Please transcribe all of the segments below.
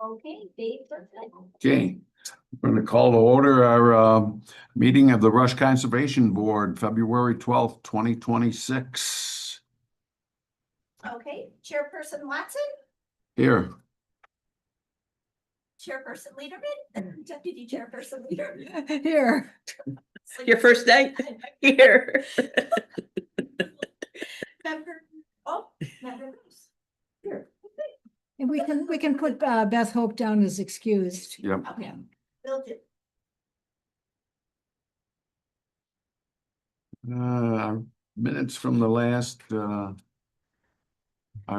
Okay, Dave, perfect. Okay, we're going to call to order our meeting of the Rush Conservation Board, February 12th, 2026. Okay, Chairperson Watson, Here. Chairperson Lederman, Deputy Chairperson Lederman. Here. Your first night here. Member Bruce. Here. And we can put Beth Hope down as excused. Yep. Okay, will do. Minutes from the last, our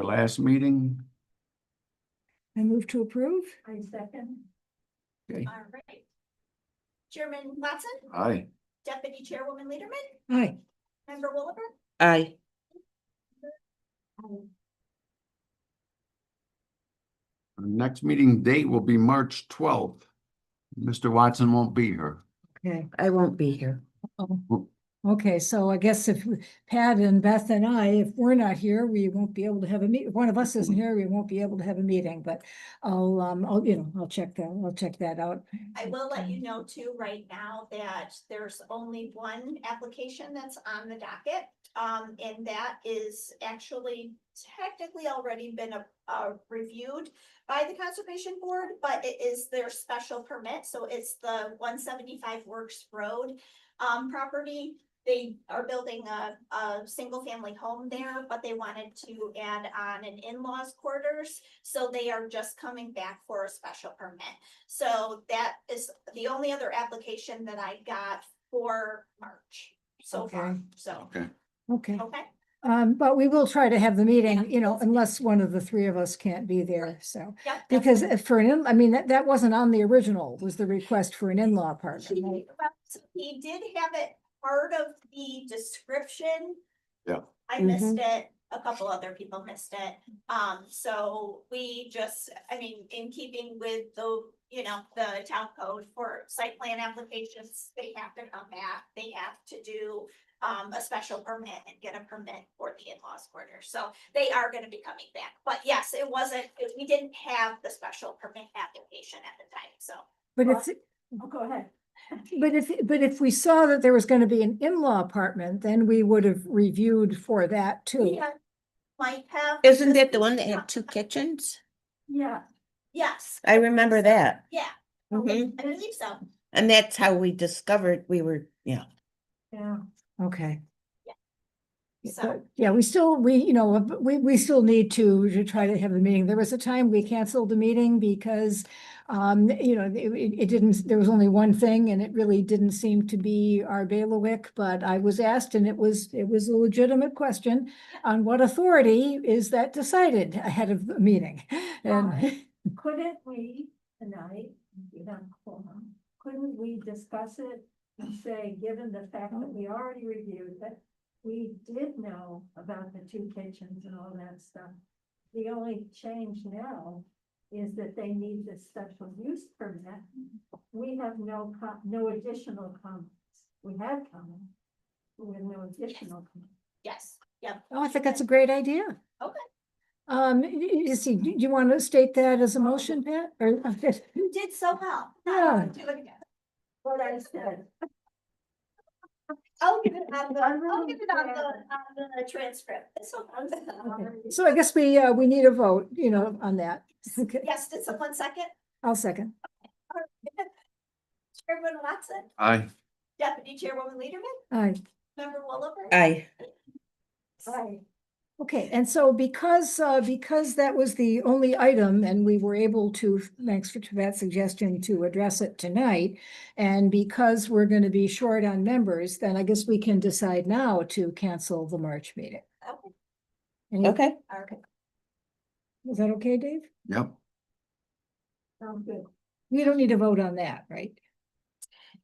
last meeting. I move to approve. I second. Okay. All right. Chairman Watson, Aye. Deputy Chairwoman Lederman, Aye. Member Williver. Aye. Our next meeting date will be March 12th. Mr. Watson won't be here. Okay. I won't be here. Okay, so I guess if Pat and Beth and I, if we're not here, we won't be able to have a meet. If one of us isn't here, we won't be able to have a meeting, but I'll check that out. I will let you know too, right now, that there's only one application that's on the docket. And that is actually technically already been reviewed by the Conservation Board, but it is their special permit, so it's the 175 Works Road property. They are building a single family home there, but they wanted to add on an in-laws quarters. So they are just coming back for a special permit. So that is the only other application that I got for March so far. Okay. So, Okay, okay. but we will try to have the meeting, Yeah. unless one of the three of us can't be there, so. Yep, Because definitely. for I mean, that wasn't on the original, was the request for an in-law apartment, right? He did have it part of the description. Yeah. I missed it. A couple other people missed it. So we just, I mean, in keeping with the, the town code for site plan applications, they have to come back. They have to do a special permit and get a permit for the in-laws quarter. So they are gonna be coming back. But yes, we didn't have the special permit application at the time, so. But it's, Go ahead. but if we saw that there was gonna be an in-law apartment, then we would have reviewed for that too. Yeah, might have. Isn't that the one that had 2 kitchens? Yeah, yes, I remember that. yeah, Mhm. I believe so. And that's how we discovered we were, Yeah. Okay. So, But yeah, we still need to try to have the meeting. There was a time we canceled the meeting because it didn't, there was only one thing and it really didn't seem to be our bailiwick, but I was asked and it was a legitimate question on what authority is that decided ahead of the meeting. And Couldn't we tonight, couldn't we discuss it and say, given the fact that we already reviewed that we did know about the 2 kitchens and all that stuff. The only change now is that they need this special use permit. We have no additional comments. We had comments, but we have no additional comments. yes, yep. oh, I think that's a great idea. Okay. You see, do you want to state that as a motion, Pat? Or You did so well. Yeah. Do it again. What I said. I'll get it on the transcript. It's okay. So I guess we need a vote, on that. Okay, Yes, did someone second? I'll second. Chairman Watson, Aye. Deputy Chairwoman Lederman, Aye. Member Williver. Aye. Right. Okay, and so because that was the only item and we were able to, thanks for that suggestion, to address it tonight. And because we're going to be short on members, then I guess we can decide now to cancel the March meeting. Okay. Okay. Okay. Is that okay, Dave? Yep. Sounds good. We don't need to vote on that, right?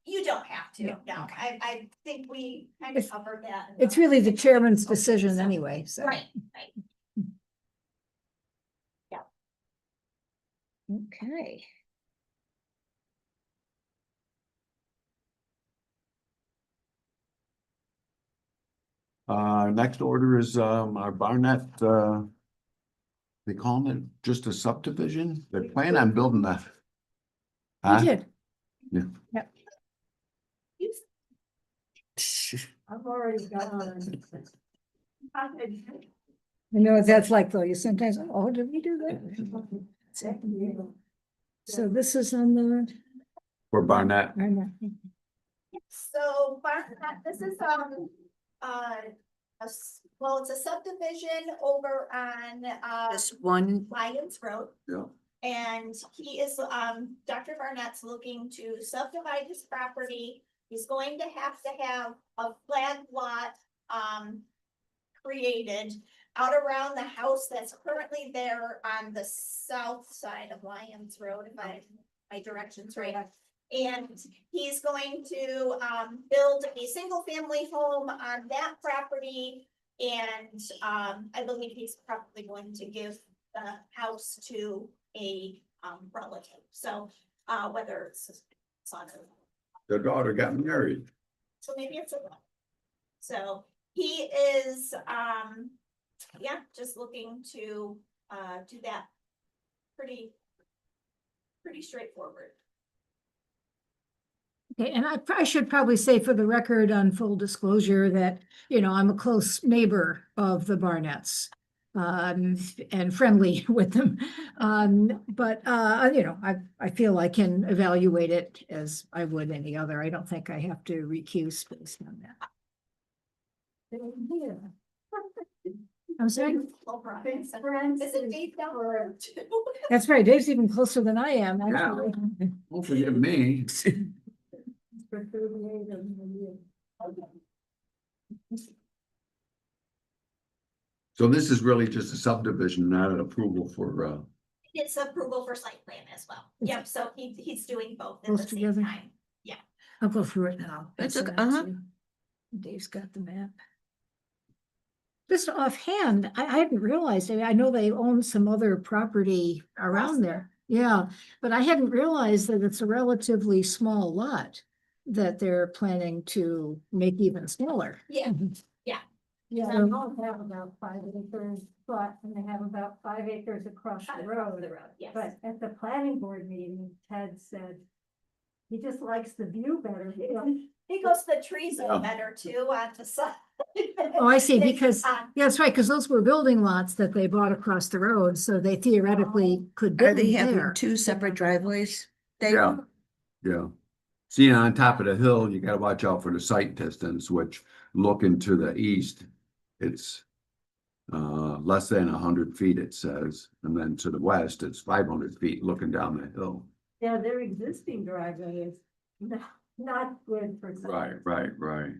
You don't have to, No, no, okay. I think we kind of It's- covered that. It's really the chairman's decision So- anyway, so. Right. Okay. Next order is our Barnett They calling it just a subdivision? They plan on building that. We Huh? did. I've already gone. I know what that's like though. You sometimes, oh, did we do that? So this is on the. For Barnett. So this is, well, it's a subdivision over on, Just one, Lyons Road. Yeah. And he is, Dr. Barnett's looking to subdivide his property. He's going to have a flag lot, created out around the house that's currently there on the south side of Lyons Road, if my direction's right. And he's going to, build a single family home on that property. And, I believe he's probably going to give the house to a, relative. So, whether it's a son or, Their daughter got married. so maybe it's a. So he is, yeah, just looking to, do that. Pretty straightforward. Okay, and I should probably say for the record on full disclosure that, you know, I'm a close neighbor of the Barnetts. And friendly with them. But you know, I feel I can evaluate it as I would any other. I don't think I have to recuse based on that. I'm sorry? Visit Dave down the road too. That's right. Dave's even closer than I am, Yeah. actually. Don't forgive me. For 38 of them. So this is really just a subdivision, not an approval for, It's approval for site plan as well. Yep, so he's doing both at Both the same together? time. I'll go through it now. That's Pass it okay, on to uh-huh. you. Dave's got the map. Just offhand, I hadn't realized, I know they own some other property around there. Yeah, but I hadn't realized that it's a relatively small lot that they're planning to make even smaller. Yeah, Yeah, So- they all have about 5 acres, but, and they have about 5 acres across the road. yes. But at the planning board meeting, Ted said he just likes the view better. He goes, the trees Yeah. are better too on the side. Oh, I see, Than because, on- yeah, that's right, because those were building lots that they bought across the road, so they theoretically could are build they having there. two separate driveways? Dave? yeah, yeah. See, on top of the hill, you gotta watch out for the sight distance, which looking to the east, it's less than 100 feet, it says, and then to the west, it's 500 feet looking down the hill. Yeah, their existing driveway is not good for. Right.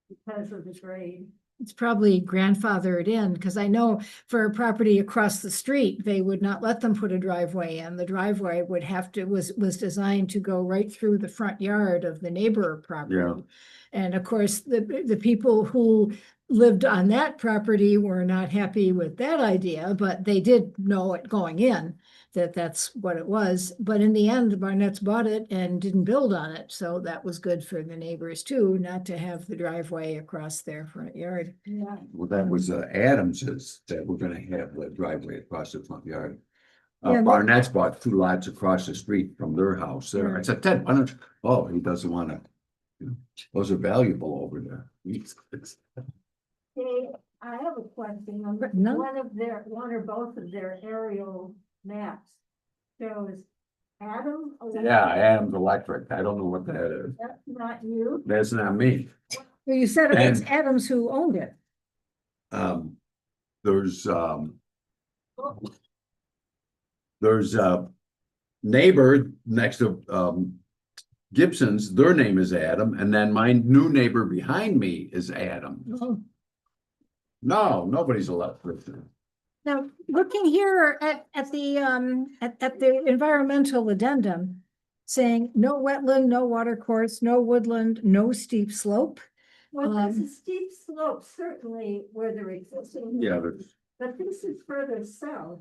Because of the grade. It's probably grandfathered in, because I know for a property across the street, they would not let them put a driveway in. The driveway would have to, was designed to go right through the front yard of the neighbor property. And of course, the people who lived on that property were not happy with that idea, but they did know it going in, that that's what it was. But in the end, the Barnetts bought it and didn't build on it, so that was good for the neighbors too, not to have the driveway across their front yard. Yeah. Well, that was Adams's that we're gonna have the driveway across the front yard. Yeah, they- Barnett's bought 2 lots across the street from their house there. I Right. said, Ted, why don't you, oh, he doesn't wanna. Those are valuable over there. Dave, I have a question. On No. one or both of their aerial maps shows Adam. Yeah, Adams Electric. I don't know what that is. That's not you. That's not me. Well, you said it's And- Adams who owned it. There's a neighbor next to Gibson's, their name is Adam, and then my new neighbor behind me is Adam. No, nobody's electric. Now, looking here at the environmental addendum, saying no wetland, no water course, no woodland, no steep slope. Well, there's a steep slope certainly where they're existing. Yeah, there's, But this is further south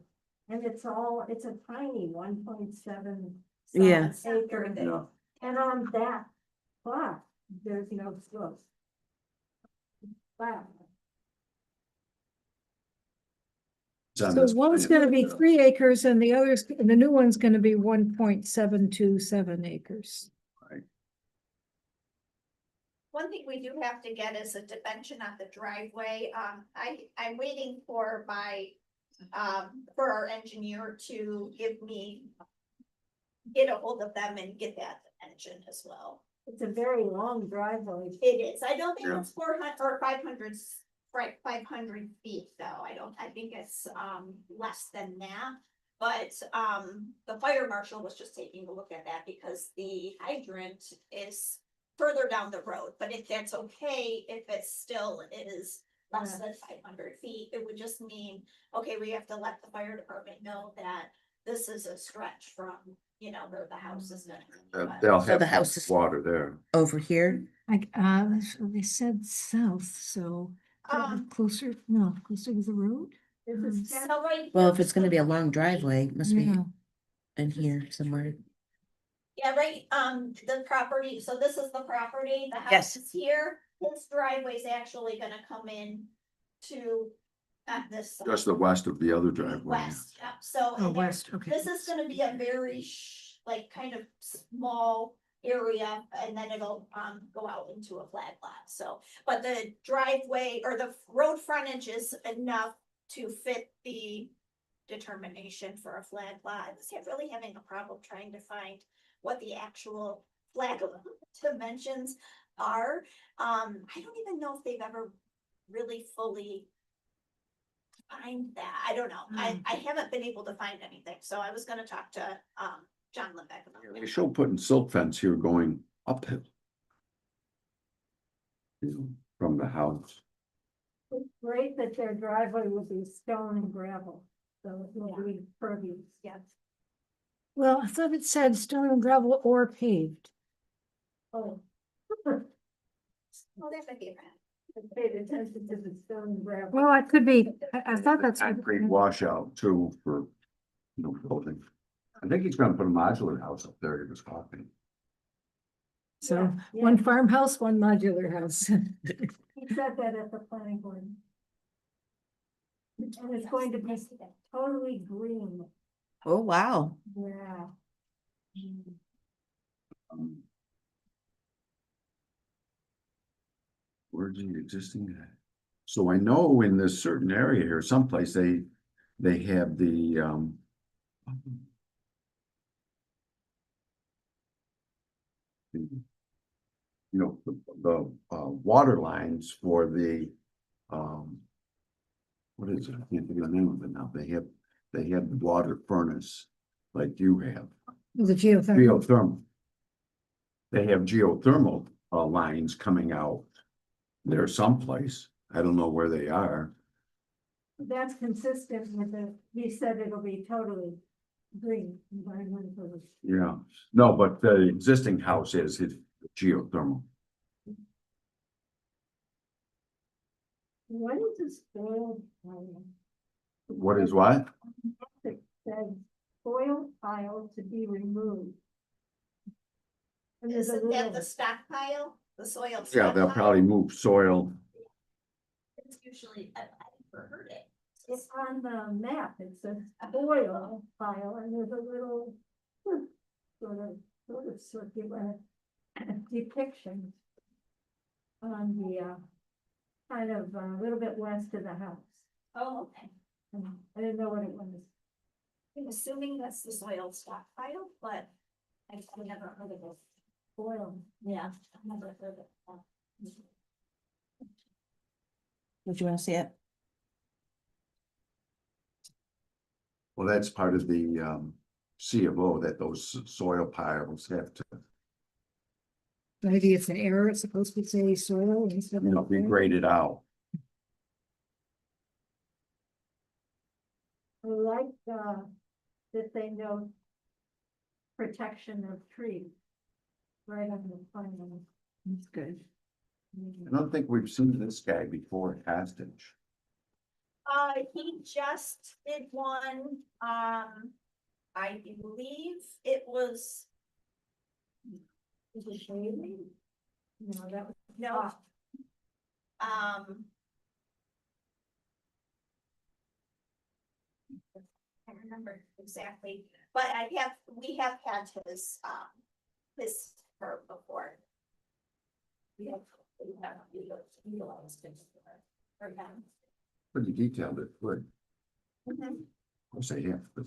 and it's a tiny 1.7. Yeah. acre. yeah. And on that plot, there's no slope. Wow. It's on So this one's plan. gonna be 3 acres and the others, and the new one's gonna be 1.727 acres. One thing we do have to get is a dimension on the driveway. I'm waiting for for our engineer to get a hold of them and get that dimension as well. It's a very long driveway. It is. I don't think Yeah. it's 400 or 500, right, 500 feet though. I think it's, less than that. But, the fire marshal was just taking a look at that because the hydrant is further down the road. But if that's okay, if it still is less than 500 feet, it would just mean, okay, we have to let the fire department know that this is a stretch from, where the house is gonna be. But- They'll So have the house is- water there. Over here, So they said south, so Um, closer to the road? Is it step- so right. well, here if it's gonna be a long driveway, it must be Yeah. in here somewhere. Yeah, right, the property, so this is the property, the house Yes. is here, his driveway's actually gonna come in to, this. side. Just the west of the other driveway. West, yeah, so. Oh, and there- west, okay. This is gonna be a very like kind of small area and then it'll go out into a flag lot, so. But the driveway or the road frontage is enough to fit the determination for a flag lot. I was really having a problem trying to find what the actual flag dimensions are. I don't even know if they've ever really fully find that. I don't know. I haven't been able to find anything, so I was gonna talk to John Lembeck about They that. show putting silt fence here going uphill. From the house. It's great that their driveway will be stone and gravel, so it will be pervious. Yes. Well, I thought it said stone and gravel or paved. Oh. Well, that might be a plan. I paid attention to the stone and gravel. Well, I could be, I thought that's. what- Concrete washout too for, building. I think he's gonna put a modular house up there, he was talking. So Yeah, one yeah. farmhouse, one modular house. He said that at the planning board. And it's going to be totally green, Oh, wow. yeah. Um, Where's the existing? So I know in this certain area here, someplace they have the. The water lines for the, what is it? I can't think of the name of it now. They have the water furnace like you have, The geothermal. geothermal. They have geothermal, lines coming out there someplace. I don't know where they are. That's consistent with the, he said it'll be totally green, environmental. Yeah, no, but the existing house is geothermal. What is this spoil pile? What is what? It says spoil pile to be removed. And there's a Isn't that little, the stockpile, the soil? Yeah, they'll stockpile? probably move soil. It's usually, I've never heard it. it's on the map, it says spoil pile, and there's a little sort of circular depiction on the, kind of a little bit west of the house. Oh, okay. And I didn't know what it was. I'm assuming that's the soil stockpile, but I've never heard of it. Spoil. Yeah, I've never heard of it. Would you wanna see it? Well, that's part of the C of O that those soil piles have to, Maybe it's an error. It's supposed to say soil instead of. be graded out. I like, that they know protection of trees. Right on the front of it. That's good. I don't think we've seen this guy before at Hostage. He just did one, I believe it was. Is it shading? No, that was. No. I can't remember exactly, but we have had his firm before. We have utilized it for him. Pretty detailed, it would, Mhm. I'll say, yeah, but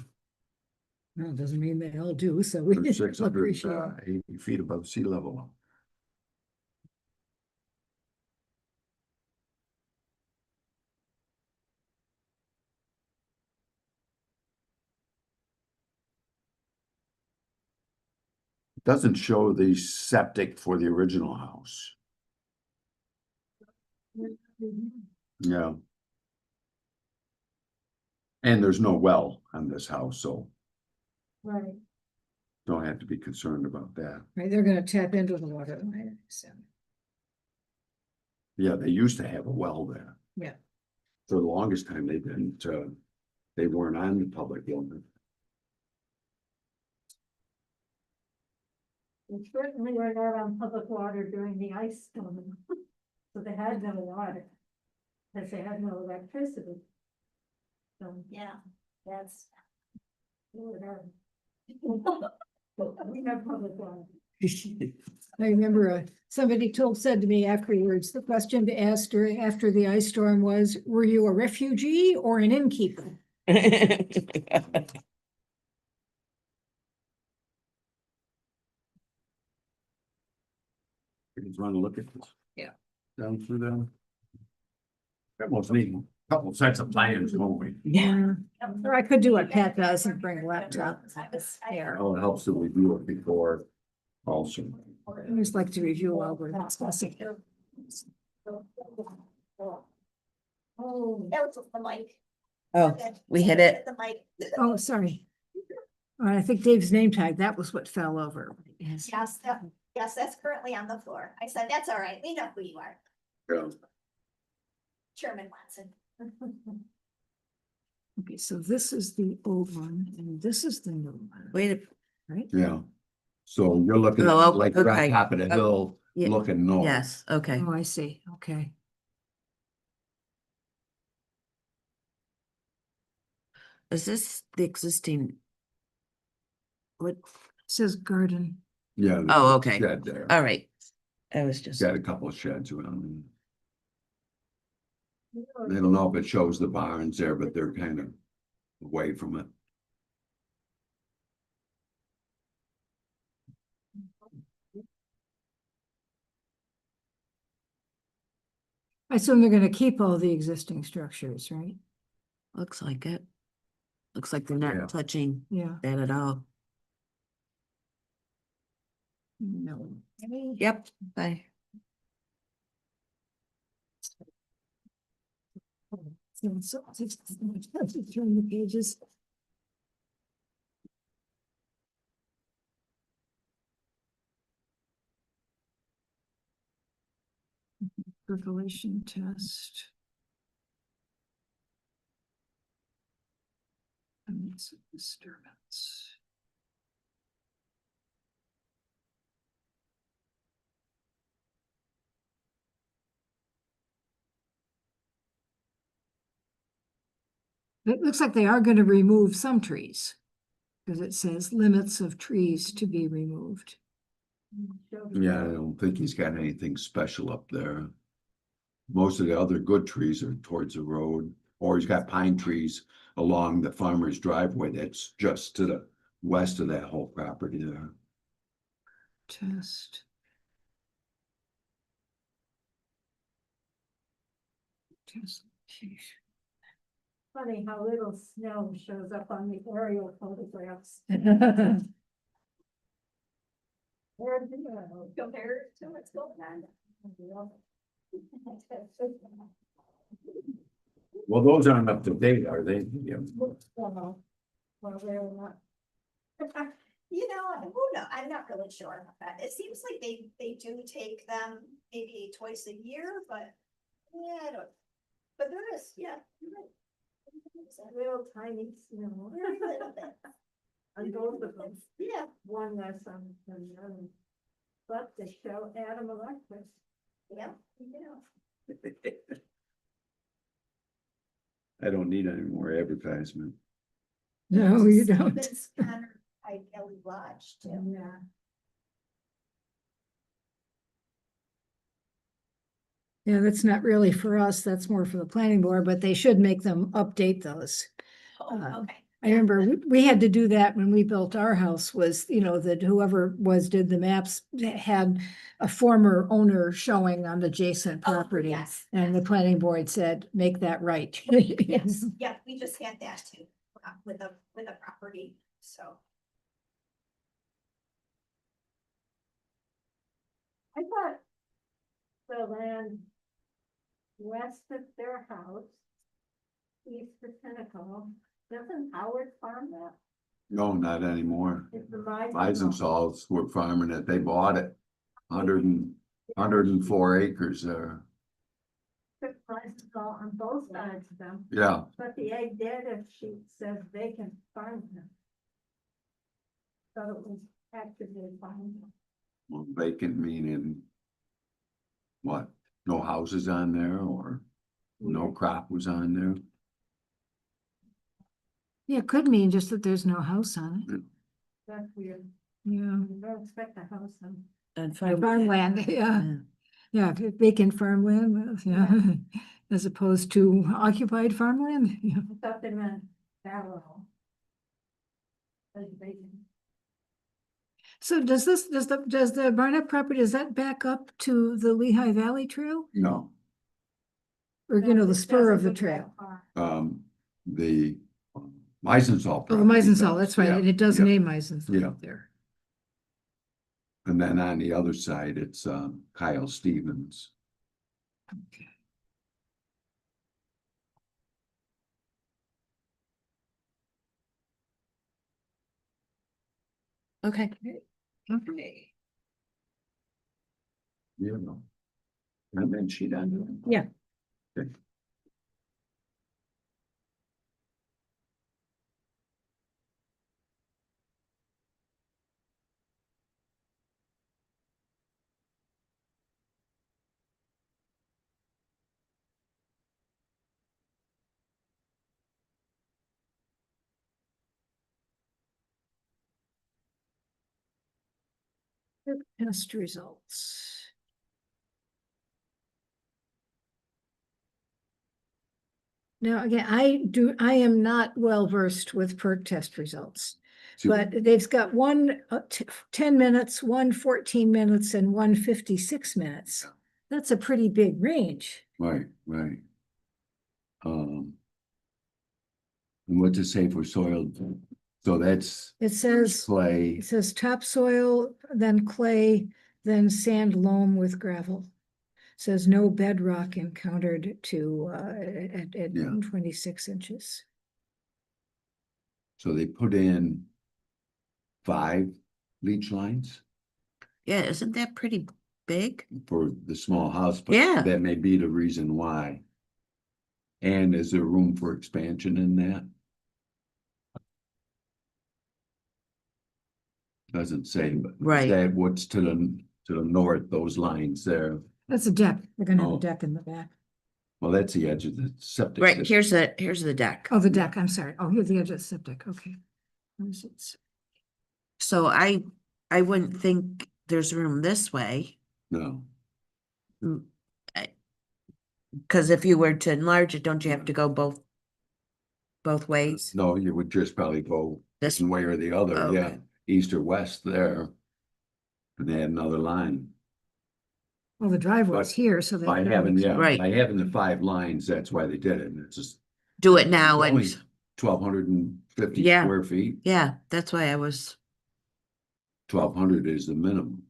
Well, it doesn't mean they all do, so we 680 appreciate it. feet above sea level. Doesn't show the septic for the original house. Yeah. And there's no well on this house, so Right. don't have to be concerned about that. Right, they're gonna tap into the water line, so. Yeah, they used to have a well there. Yeah. For the longest time, they didn't, they weren't on the public water. We certainly were not on public water during the ice storm. So they had no water. Because they had no electricity. So, Yeah, that's. we have public water. I remember somebody said to me afterwards, the question to ask after the ice storm was, were you a refugee or an innkeeper? You just want to look at this. Yeah. Down through them. Almost need a couple sets of plans, won't we? Yeah. Or I could do what Pat does and bring a laptop. Yeah. Oh, it helps that we do it before also. I just like to review while we're discussing. Oh, That was the mic. Oh, we hit it. The mic. Oh, sorry. I think Dave's name tag, that was what fell over. Yes. Yes, that's currently on the floor. I said, that's all right. We know who you are. Yeah. Chairman Watson. Okay, so this is the old one and this is the new one. Wait, Right? Yeah. So you're looking Oh, at like right okay. top of the hill, yeah. looking north. yes, okay. Oh, I see. Okay. Is this the existing? What? Says garden. Yeah. there's Oh, a okay. Shed there. All right. I was just, Got a couple of sheds around. They don't know if it shows the barns there, but they're kind of away from it. I assume they're gonna keep all the existing structures, right? looks like it. Looks like they're Yeah. not touching Yeah. that at all. No. Yep, bye. Turn the pages. Percolation test. And it's a disturbance. It looks like they are gonna remove some trees. Because it says limits of trees to be removed. Yeah, I don't think he's got anything special up there. Most of the other good trees are towards the road, or he's got pine trees along the farmer's driveway that's just to the west of that whole property there. Test. Test. Funny how little snow shows up on the aerial photographs. Where'd you go? Compared to what's going on. Well, those aren't up to date, are they? Yeah. Well, they're not. You know, who knows? I'm not really sure about that. It seems like they do take them maybe twice a year, but yeah, I don't. But there is, yeah. You're right. It's a real tiny snow. Very little bit. On both of them, Yeah, one less on the other. But they show Adam Electric. yeah, you know. I don't need any more advertisement. No, you don't. Stevens Connor by Kelly Lodge too. Yeah. Yeah, that's not really for us. That's more for the planning board, but they should make them update those. Oh, okay. I remember we had to do that when we built our house was, you know, that whoever did the maps had a former owner showing on the adjacent Oh, property. yes, And the yes. planning board said, make that right. Yes, yeah, we just had that too, with a property, so. I thought the land west of their house, east of Pinnacle, doesn't Howard farm that? No, not anymore. It's the Weisenthal. Eisensal's were farming it. They bought it. 104 acres there. Took Weisenthal on both sides of them, Yeah, but the egg data sheet says they can farm them. So it was actively farmed. well, vacant meaning what? No houses on there or no crop was on there? Yeah, it could mean just that there's no house on it. That's weird. Yeah. You don't expect a house on. And Farmland, yeah. Yeah, vacant farmland, yeah, as opposed to occupied farmland, yeah. I thought they meant barrel. As vacant. So does the Barnett property, does that back up to the Lehigh Valley Trail? No, Or, you know, the It spur of doesn't the look that trail? far. the Meisensal Oh, property. Meisensal, does, that's right, yeah, and it does yeah. name Meisensal Yeah. up there. And then on the other side, it's Kyle Stevens. Okay. Okay. You know. And then she done. Yeah. Okay. Test results. Now, again, I am not well versed with perk test results. So- But they've got one 10 minutes, one 14 minutes, and one 56 minutes. That's a pretty big range. Right, right. And what to say for soil? So that's It says clay. topsoil, then clay, then sand loam with gravel. Says no bedrock encountered to at Yeah. 26 inches. So they put in 5 leach lines Yeah, isn't that pretty big? for the small house, but Yeah. that may be the reason why. And is there room for expansion in that? Doesn't say, but Right. that what's to the north, those lines there. That's a deck. They're gonna have a Oh. deck in the back. Well, that's the edge of the septic. Right, system. here's the deck. Oh, the deck, I'm sorry. Oh, here's the edge of the septic, okay. Where's it? So I wouldn't think there's room this way. No, Cause if you were to enlarge it, don't you have to go both ways? no, you would just probably go This, one way or the other, yeah, Okay. east or west there. And they had another line. Well, the driveway's But here, so that. By having, yeah, Right. by having the 5 lines, that's why they did it. And it's just do it now only and, 1,250 Yeah. square feet. yeah, that's why I was, 1,200 is the minimum.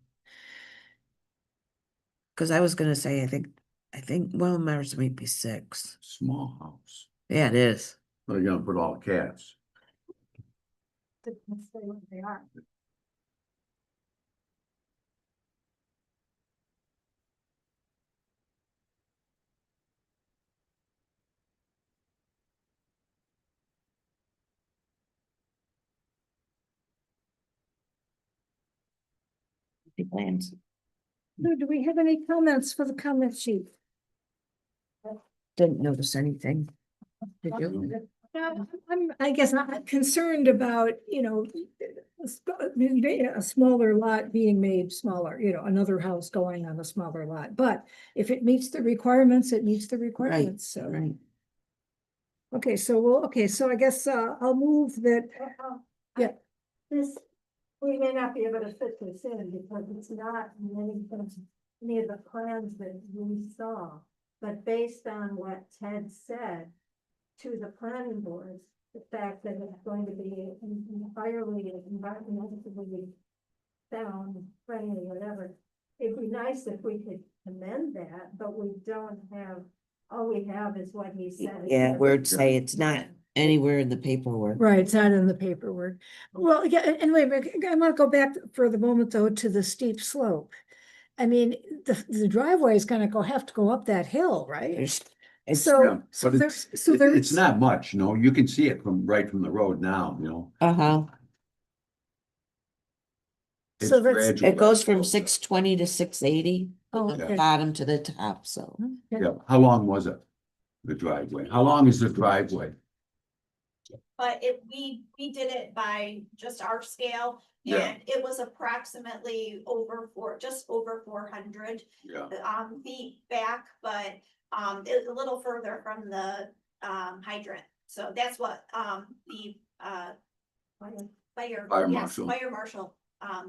cause I was gonna say, I think, well, ours might be 6. Small house. Yeah, it is. They're gonna put all cats. Let's say what they are. The plans. So do we have any comments for the comment sheet? Didn't notice anything. Did you? I guess I'm concerned about, a smaller lot being made smaller, another house going on a smaller lot. But if it meets the requirements, it meets the requirements, so. Right. Okay, so I guess, I'll move that, Yeah. This, we may not be able to fit this in because it's not in any of the plans that we saw. But based on what Ted said to the planning board, the fact that it's going to be entirely environmentally sound friendly, whatever. It'd be nice if we could amend that, but we don't have, all we have is what he said. Yeah, we'd say it's not anywhere in the paperwork. right, it's not in the paperwork. Well, yeah, anyway, I want to go back for the moment though to the steep slope. I mean, the driveway is gonna have to go up that hill, right? It's, Yeah, So but there's, it's, so there's. it's not much, you can see it right from the road now, uh-huh, It's So that's- gradual. it goes from 620 to 680, Oh, from the okay. bottom to the top, so. Yeah, how long was it? The driveway, how long is the driveway? But we did it by just our scale, Yeah. and it was approximately just over 400 Yeah, feet back, but it was a little further from the hydrant. So that's what the Fire yes, marshal. fire marshal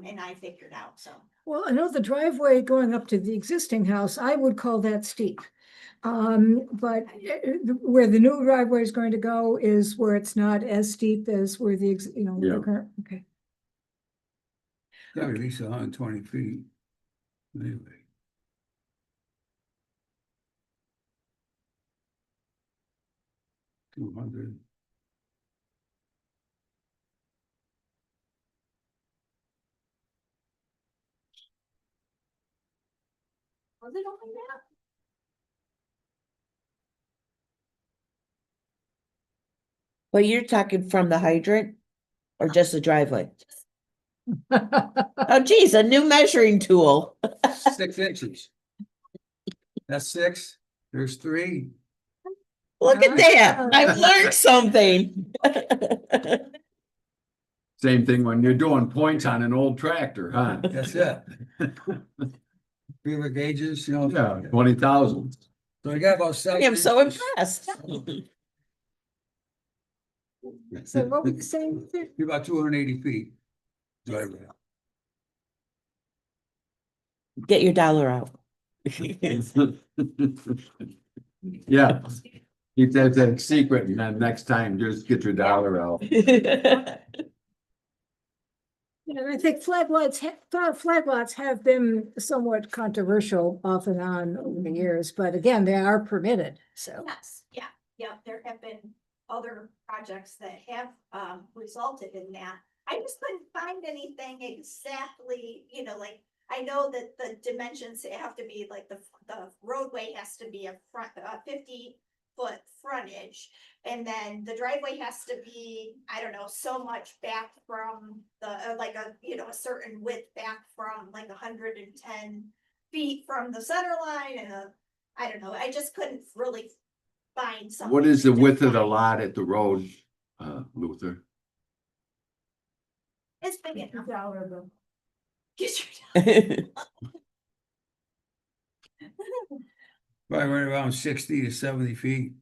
and I figured out, so. Well, I know the driveway going up to the existing house, I would call that steep. But where the new driveway is going to go is where it's not as steep as where the, Yeah. the current, okay. Got at least 120 feet. Anyway. $200. Was it only that? But you're talking from the hydrant or just the driveway? Just Oh geez, a new measuring tool. 6 inches. That's 6. There's 3. Look at that, I've learned something. same thing when you're doing points on an old tractor, huh? That's it. Feeler gauges, Yeah, 20,000. So we got about I 7 am so inches. impressed. So what were you saying? You're about 280 feet. Driveway. Get your dollar out. Yeah, keep that secret, and then next time, just get your dollar out. And I think flag lots have been somewhat controversial off and on over the years, but again, they are permitted, so. Yes, yeah, there have been other projects that have resulted in that. I just couldn't find anything exactly, like, I know that the dimensions have to be like the roadway has to be a 50-foot frontage. And then the driveway has to be, I don't know, so much back from the, like a certain width back from like 110 feet from the center line and I don't know, I just couldn't really find something. What is the to width of the define. lot at the road, Luther? It's big enough. $50 bill. Get your. Probably right around 60 to 70 feet.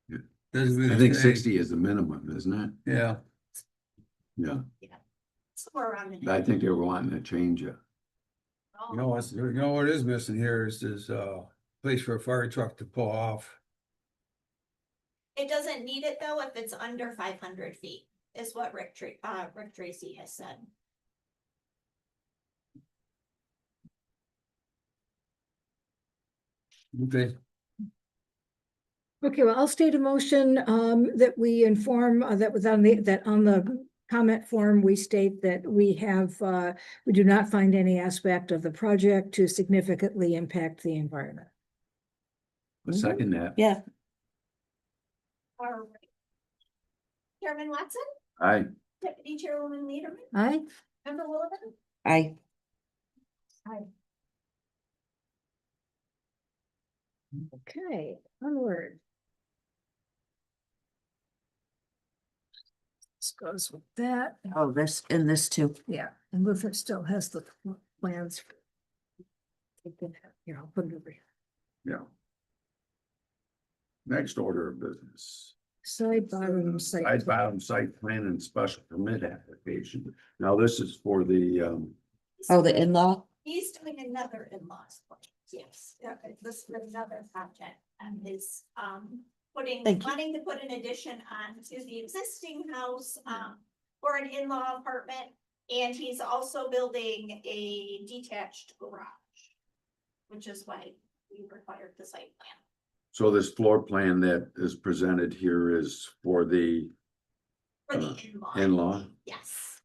Yeah. Doesn't really I think say. 60 is the minimum, isn't it? Yeah, Yeah, Somewhere around in I there. think they were wanting to change it. Oh. you know what is missing here is this place for a fire truck to pull off. It doesn't need it though if it's under 500 feet, is what Rick Tracy has said. Okay, Okay, well, I'll state a motion, that we inform, that was on the comment form, we state that we do not find any aspect of the project to significantly impact the environment. A second that. Yeah, All right. Chairman Watson, I, Deputy Chairwoman Lederman, Aye? Member Willoughby, I, Okay, onward. This goes with that. Oh, this and this too. Yeah, and Luther still has the plans. Here, I'll put it over here. Yeah. Next order of business. Side bottom site. Side bottom site plan and special permit application. Now, this is for the, Oh, the in-law? He's doing another in-laws, yes, this is another project and is, Thank you. wanting to put an addition on to the existing house, for an in-law apartment. And he's also building a detached garage, which is why we required the site plan. so this floor plan that is presented here is for the For the in-law. in-law? Yes,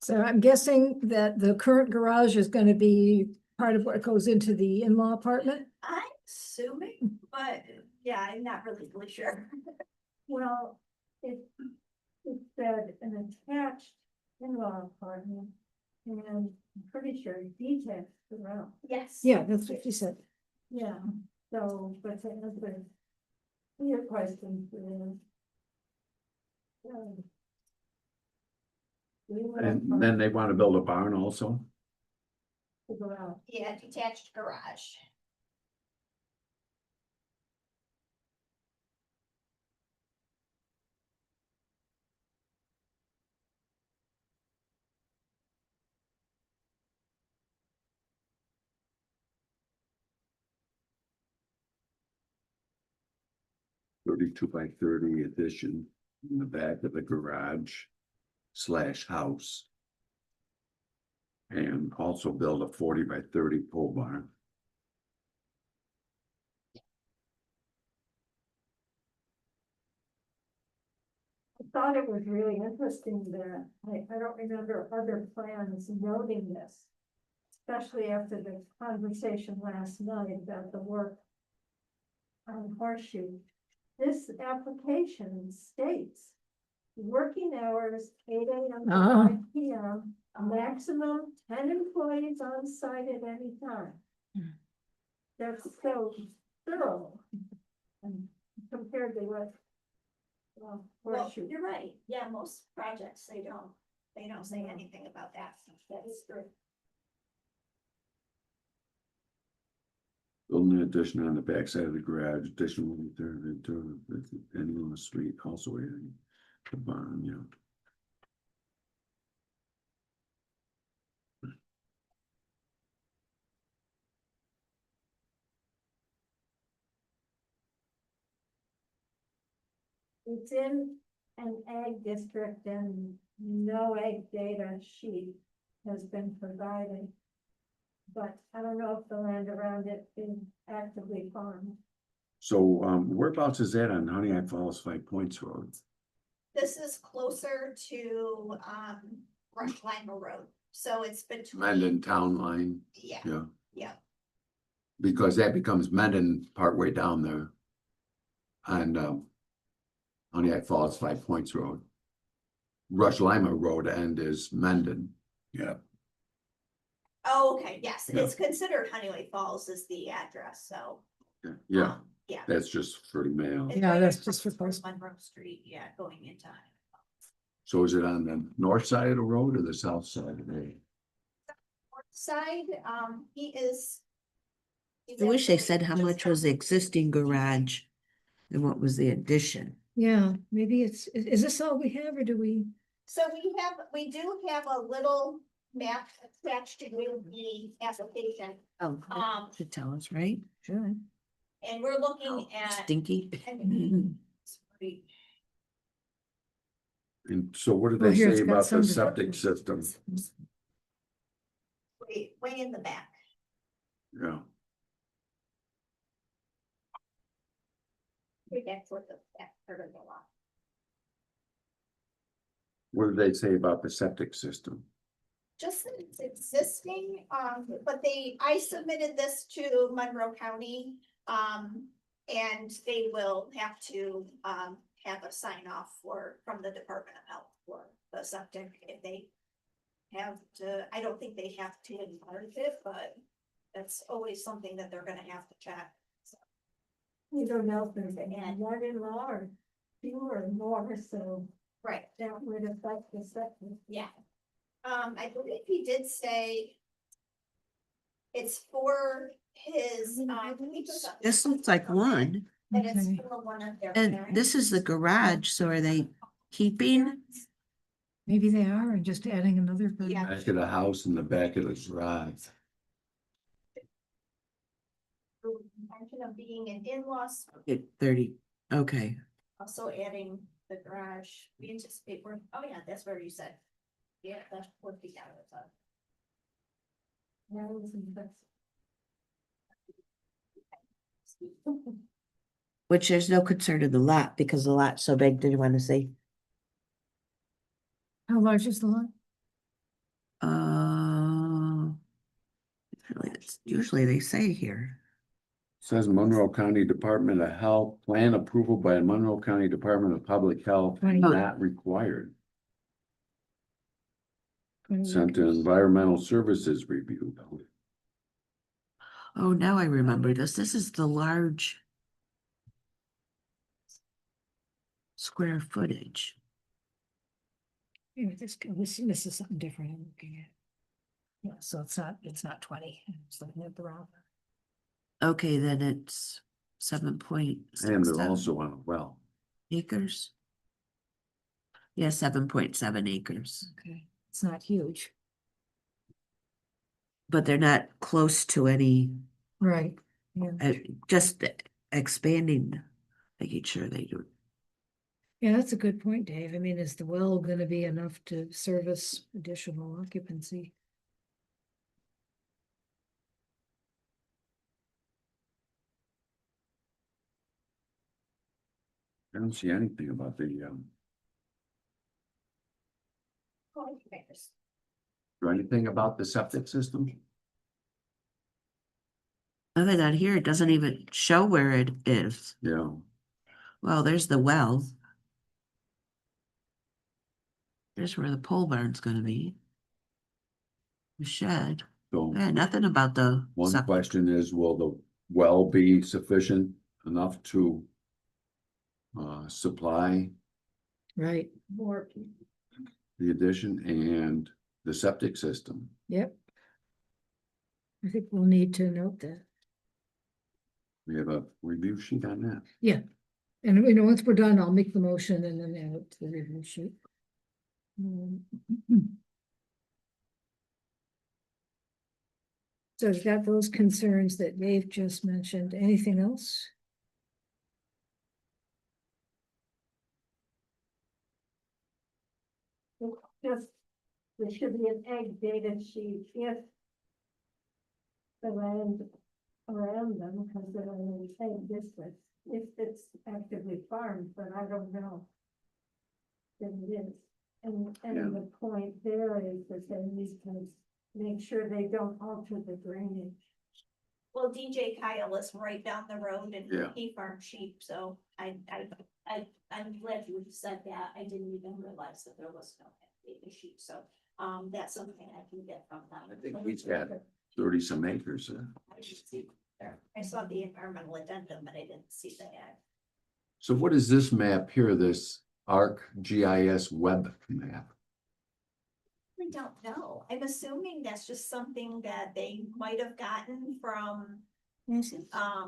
So I'm guessing that the current garage is gonna be part of what goes into the in-law apartment? I'm assuming, but yeah, I'm not really sure. Well, it said an attached in-law apartment, and I'm pretty sure detached around. Yes. Yeah, that's what she said. Yeah, so, but to answer your question, we would have And then they want to build a barn also? to go out. Yeah, detached garage. Thirty-two by thirty addition in the back of the garage slash house. And also build a 40 by 30 pole barn. I thought it was really interesting that, I don't remember other plans noting this. Especially after the conversation last night about the work on Horseshoe. This application states working hours 8 AM to Ah. 5 PM, a maximum 10 employees on site at any time. That's so thorough. And compared to what? Well, Well, Horseshoe. you're right. Yeah, most projects, they don't say anything about that. That is true. Building an addition on the backside of the garage, additional to any on the street, also adding the barn, yeah. It's in an ag district and no ag data sheet has been provided. But I don't know if the land around it is actively farmed. So whereabouts is that on Honey I Falls 5 Points Road? This is closer to, Rush Lima Road, so it's between. Mendon Town Line, Yeah, yeah, yeah, because that becomes Mendon partway down there. And Honey I Falls 5 Points Road. Rush Lima Road end is Mendon, yeah. oh, okay, yes, Yeah. it's considered Honeyway Falls is the address, so. Yeah, Yeah. that's just for the mail. It's Yeah, right that's across just for from post- Monroe Street, yeah, going into Honeyway. So is it on the north side of the road or the south side of the? Side, he is. he's I wish they actually said how just much was the existing garage and what was the addition. Yeah, maybe is this all we have or do we? So we do have a little map attached to the application, Oh, should tell us, right? Sure. and we're looking at. Stinky. And so what did Well, they here say it's got about the some septic system? Way in the back. Yeah, Way back toward the back part of the lot. what did they say about the septic system? Just that it's existing, but I submitted this to Monroe County, and they will have to, have a sign off from the Department of Health for the septic if they have to, I don't think they have to enlarge it, but that's always something that they're gonna have to check. You don't know if there's one in law or two or more, so Right, that would affect the second. yeah. I believe he did say it's for his, he put up- This looks like one, And it's Okay. for one of their. and this is the garage, so are they keeping? Maybe they are, and just adding another. Yeah. Back of the house and the back of the garage. Intention of being an in-laws, 30, okay. also adding the garage, we anticipate, oh yeah, that's where you said. Yeah, that's what the hours of. That was impressive. Which there's no concern in the lot because the lot's so big, didn't want to say. How large is the lot? Usually they say here. Says Monroe County Department of Health, plan approval by Monroe County Department of Public Health, Right. not required. 20 Sent to acres. Environmental Services Review. Oh, now I remember this. This is the large square footage. Yeah, this is something different I'm looking at. Yeah, so it's not 20. I'm just looking at the wrong. Okay, then it's And they're 7.67 also on a well. acres. Yeah, 7.7 acres, Okay, it's not huge. but they're not close to any, Right. Yeah, just expanding, making sure they do. yeah, that's a good point, Dave. I mean, is the well gonna be enough to service additional occupancy? I don't see anything about the, or anything about the septic system. Other than here, it doesn't even show where it is. Yeah, Well, there's the well. There's where the pole barn's gonna be. The shed. so Yeah, nothing about the. one septic. question is, will the well be sufficient enough to supply Right, More people. the addition and the septic system? yep. I think we'll need to note that. We have a review sheet on that. Yeah, and once we're done, I'll make the motion and then add it to the review sheet. So we've got those concerns that Dave just mentioned. Anything else? Just, there should be an egg data sheet if the land around them, because they're in the same district, if it's actively farmed, but I don't know. Then it is, and Yeah. the point there is that they need to make sure they don't alter the drainage. Well, DJ Kyle is right down the road and Yeah. he farms sheep, so I'm glad you said that. I didn't even realize that there was no data sheet, so, that's something I can get from them. I think he's got 30 some acres there. I should see there. I saw the environmental addendum, but I didn't see the ad. So what is this map here, this ArcGIS web map? I don't know. I'm assuming that's just something that they might have gotten from, Yes. I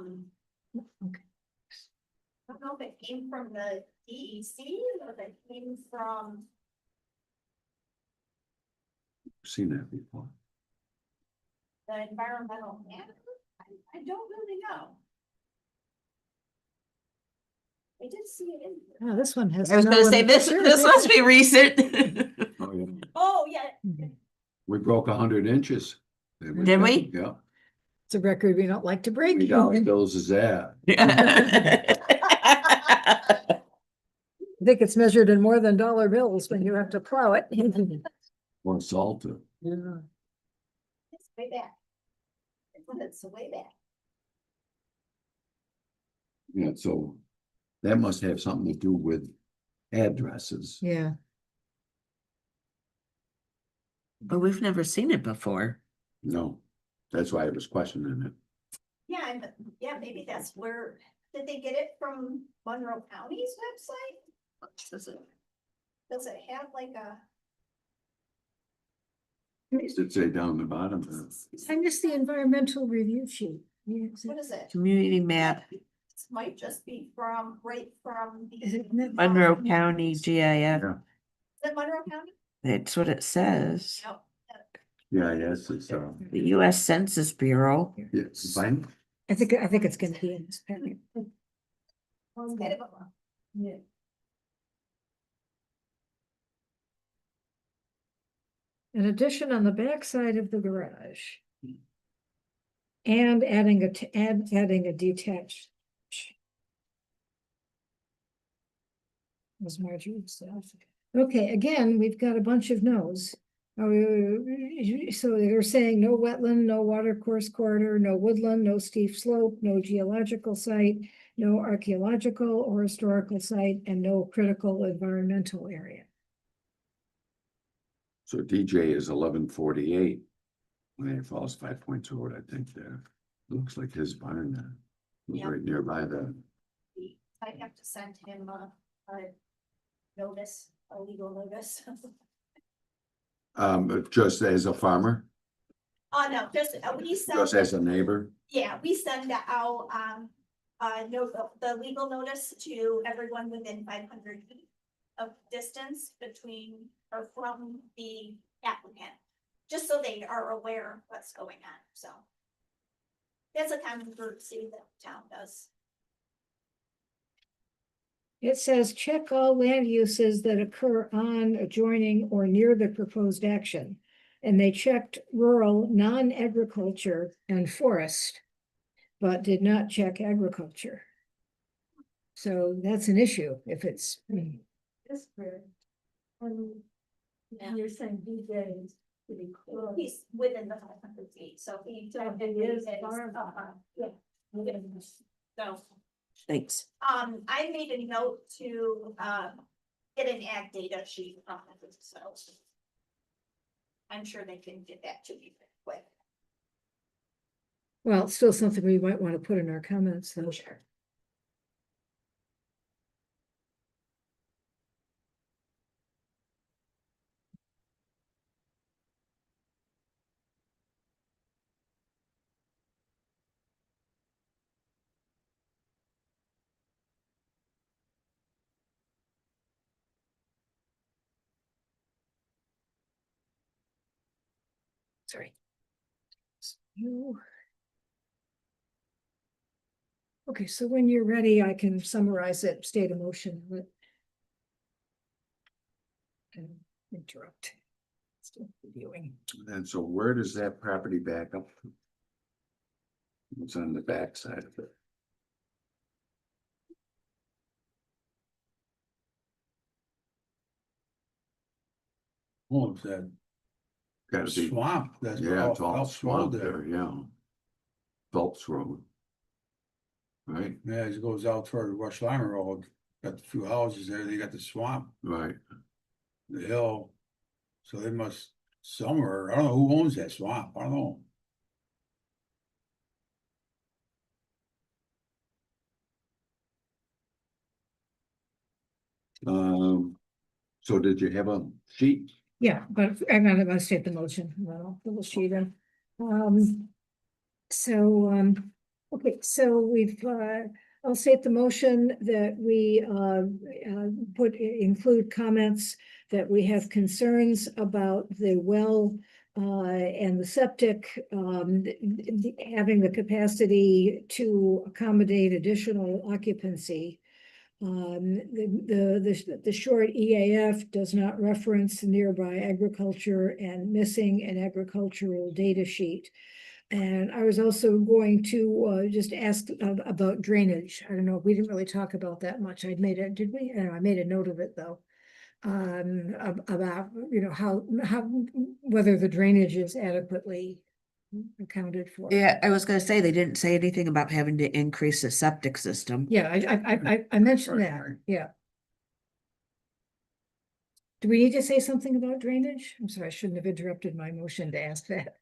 don't know if it came from the DEC or if it came from, Seen that before. the environmental manager. I don't really know. I did see it in here. Oh, this one has. I was gonna no say, this picture. must be recent. Oh, yeah. Oh, yeah, We broke 100 inches. Did we? Yeah. It's a record we don't like to break. $3 bills is that. I think it's measured in more than dollar bills when you have to plow it. Or salted. Yeah. it's way back. It's way back. Yeah, so that must have something to do with addresses. Yeah, But we've never seen it before. No, that's why I was questioning it. Yeah, yeah, maybe that's where, did they get it from Monroe County's website? What is it? Does it have like a? Does it say down the bottom? I missed the environmental review sheet. Yeah, What is it? Community map, This might just be from, right from the. Is it Monroe Monroe Is County GIF. Yeah. it Monroe County? That's what it says. No. Yeah, yes, it's, The US Census Bureau. yeah, fine. I think it's gonna be in this packet. It's kind of a- Yeah. An addition on the backside of the garage. And adding adding a detached. Was Marjorie stuff. Okay, again, we've got a bunch of no's. So they're saying no wetland, no water course corridor, no woodland, no steep slope, no geological site, no archaeological or historical site, and no critical environmental area. So DJ is 1148. When Falls 5.2 Road, I think there. Looks like his barn there. Yeah. Right nearby the, I have to send him a notice, a legal notice. just as a farmer, Oh, no, just, we just send, as a neighbor. yeah, we send out, note, the legal notice to everyone within 500 feet of distance between or from the applicant, just so they are aware of what's going on, so. That's a common courtesy that the town does. It says check all land uses that occur on, adjoining, or near the proposed action. And they checked rural, non-agriculture and forest, but did not check agriculture. So that's an issue if it's, District. And Yeah. you're saying DJ is pretty close. He's within the 500 feet, so he. So it technically is farm. Yeah. So. Thanks. I made a note to, get an ag data sheet from it, so. I'm sure they can get that to me quick. well, it's still something we might want to put in our comments, though. Sure. Sorry. You. Okay, so when you're ready, I can summarize it, state a motion, but. And interrupt. Still reviewing. And so where does that property back up? It's on the back side of it. Oh, it's that Gotta be, swamp, that's. where yeah, it's all Phelps Road swamp there, yeah. Phelps Road. Right, Yeah, it goes out toward Rush Lima Road, got a few houses there, they got the swamp, right. the hill. So they must, somewhere, I don't know who owns that swamp, I don't know. So did you have a sheet? Yeah, but I'm not gonna state the motion, no, we'll sheet in. Okay, so we've, I'll state the motion that we, include comments that we have concerns about the well, and the septic, having the capacity to accommodate additional occupancy. The short EAF does not reference nearby agriculture and missing an agricultural data sheet. And I was also going to just ask about drainage. I don't know, we didn't really talk about that much. I'd made it, did we? I don't know, I made a note of it though. About, you know, how, whether the drainage is adequately accounted for. Yeah, I was gonna say, they didn't say anything about having to increase the septic system. Yeah, I mentioned Right, that, right. yeah. Do we need to say something about drainage? I'm sorry, I shouldn't have interrupted my motion to ask that.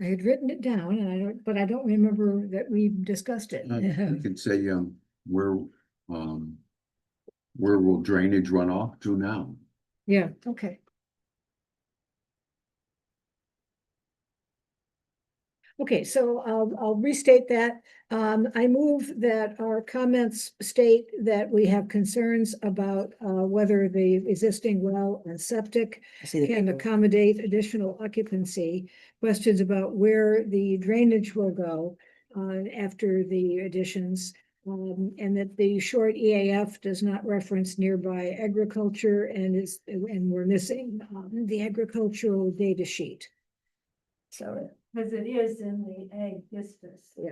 I had written it down and I don't, but I don't remember that we discussed it. You could say, we're, Where will drainage run off to now? Yeah, okay. Okay, so I'll restate that. I move that our comments state that we have concerns about whether the existing well and septic I see the can paper. accommodate additional occupancy. Questions about where the drainage will go after the additions. And that the short EAF does not reference nearby agriculture and we're missing the agricultural data sheet. So, Because it is in the ag districts. yeah.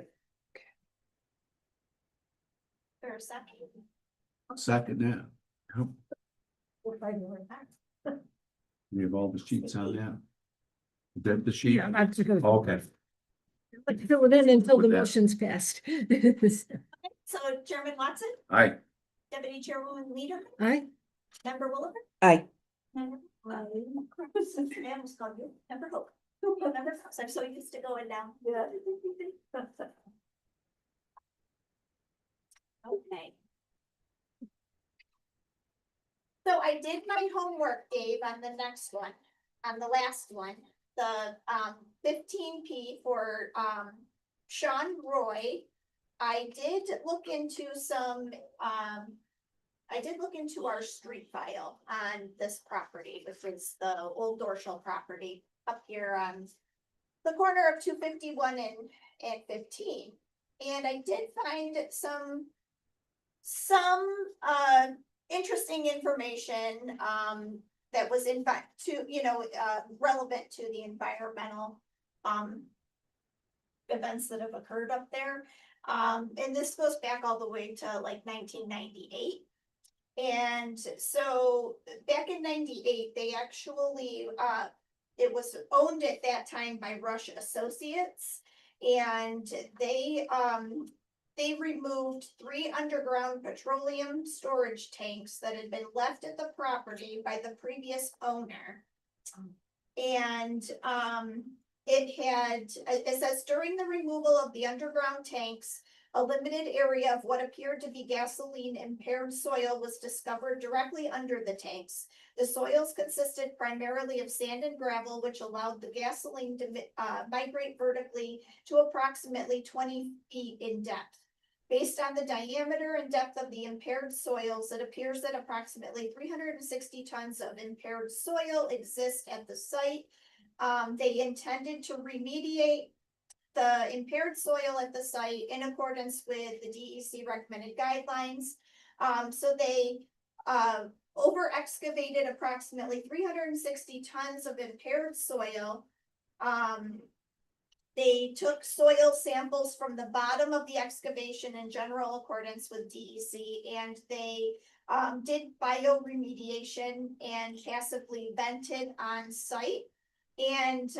For a second. Second, yeah. Yep. If I were that. We have all the sheets on that. Is that the sheet? Yeah, that's good. Okay. But fill it in until the With that. motion's passed. So Chairman Watson, Aye. Deputy Chairwoman Leader, Aye, Member Williger. Aye. Member called you, Member Hope. Member Fox, I'm so used to going down. Yeah. Okay. So I did my homework, Dave, on the next one, on the last one, the 15P for Sean Roy. I did look into some I did look into our street file on this property, which is the old Dorschel property up here on the corner of 251 and 15. And I did find some interesting information that was in fact relevant to the environmental events that have occurred up there. And this goes back all the way to like 1998. And so back in 98, they actually it was owned at that time by Rush Associates, and they removed 3 underground petroleum storage tanks that had been left at the property by the previous owner. And it says during the removal of the underground tanks, a limited area of what appeared to be gasoline impaired soil was discovered directly under the tanks. The soils consisted primarily of sand and gravel, which allowed the gasoline to migrate vertically to approximately 20 feet in depth. Based on the diameter and depth of the impaired soils, it appears that approximately 360 tons of impaired soil exist at the site. They intended to remediate the impaired soil at the site in accordance with the DEC recommended guidelines. So they over excavated approximately 360 tons of impaired soil. They took soil samples from the bottom of the excavation in general accordance with DEC, and they did bioremediation and passively vented on site. And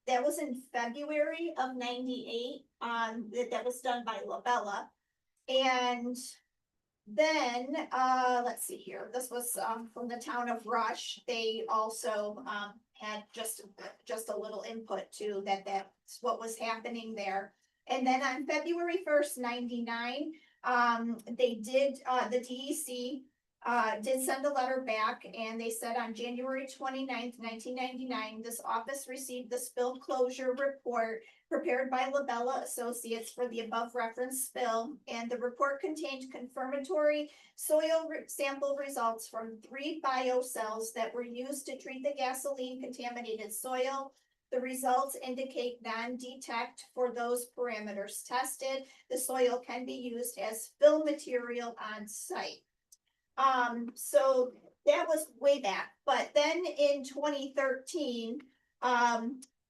that was in February of 98. That was done by Labella. And then let's see here. This was from the town of Rush. They also had just a little input to that. That's what was happening there. And then on February 1st, 99, they did the DEC did send a letter back, and they said on January 29th, 1999, this office received the spill closure report prepared by Labella Associates for the above referenced spill, and the report contained confirmatory soil sample results from 3 biocells that were used to treat the gasoline contaminated soil. The results indicate non-detect for those parameters tested. The soil can be used as fill material on site. So that was way back, but then in 2013,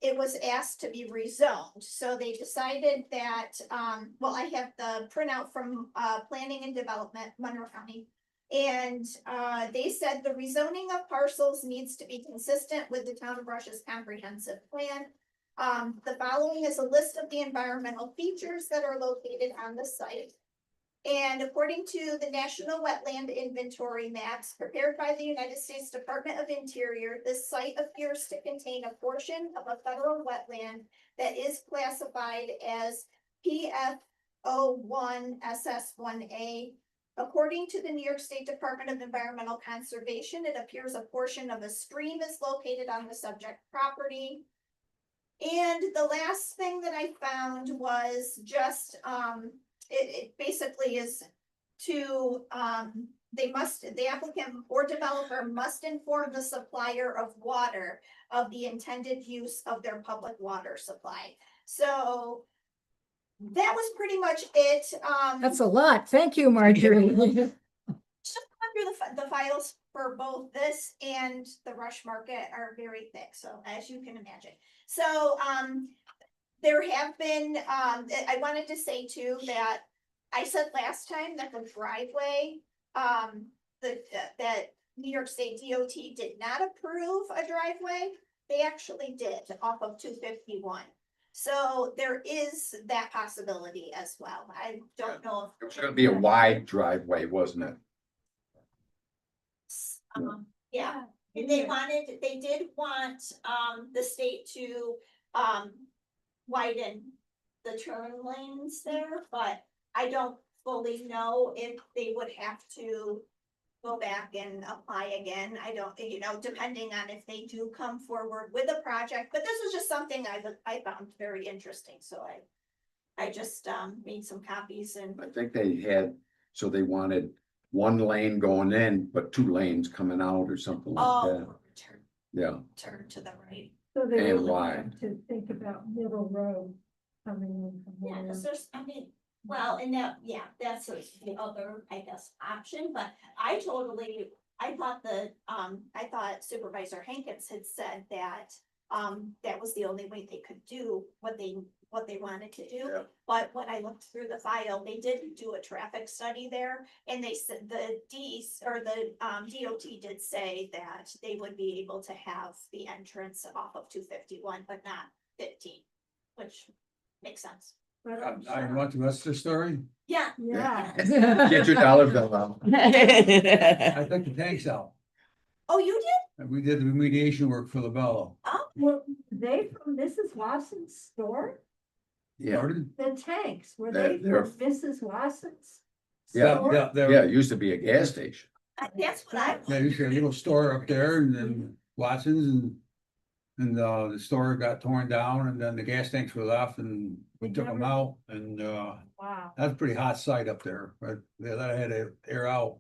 it was asked to be rezoned. So they decided that, well, I have the printout from, Planning and Development, Monroe County. And, they said the rezoning of parcels needs to be consistent with the town of Rush's comprehensive plan. The following is a list of the environmental features that are located on the site. And according to the National Wetland Inventory maps prepared by the United States Department of Interior, this site appears to contain a portion of a federal wetland that is classified as PF01 SS1A according to the New York State Department of Environmental Conservation, it appears a portion of a stream is located on the subject property. And the last thing that I found was just, it basically is to, the applicant or developer must inform the supplier of water of the intended use of their public water supply. So that was pretty much it. That's a lot. Thank you, Marjorie. Just went through the files for both this and the Rush Market are very thick, so as you can imagine. So, there have been, I wanted to say too, that I said last time that the driveway, that New York State DOT did not approve a driveway. They actually did off of 251. So there is that possibility as well. I don't know It if. was gonna be a wide driveway, wasn't it? Yeah, and they did want, the state to, widen the turn lanes there, but I don't fully know if they would have to go back and apply again. I don't, depending on if they do come forward with a project, but this was just something I found very interesting, so I just, made some copies and. I think they had, so they wanted one lane going in, but two lanes coming out or something like that. Oh, turn, Yeah, turn to the right. So they And really why? have to think about Middle Road coming in from Yeah, there. cause there's, well, and that, yeah, that's the other, I guess, option, but I thought Supervisor Hankins had said that, that was the only way they could do what they wanted to do. Yeah. But when I looked through the file, they did do a traffic study there, and they said the DOT did say that they would be able to have the entrance off of 251, but not 15, which makes sense. But I want the rest of the story. Yeah. Yeah. get your dollar bill out. I took the tanks out, Oh, you did? and we did the remediation work for LaBella. Oh, Were they from Mrs. Watson's store? Yeah, Pardon? The tanks, were They're- they they're- from Mrs. Watson's? Yeah, store? yeah, it used to be a gas station. that's what I. Yeah, you see a little store up there and then Watson's and the store got torn down and then the gas tanks were left and we took them out and, Wow, that's a pretty hot site up there, but they had to air out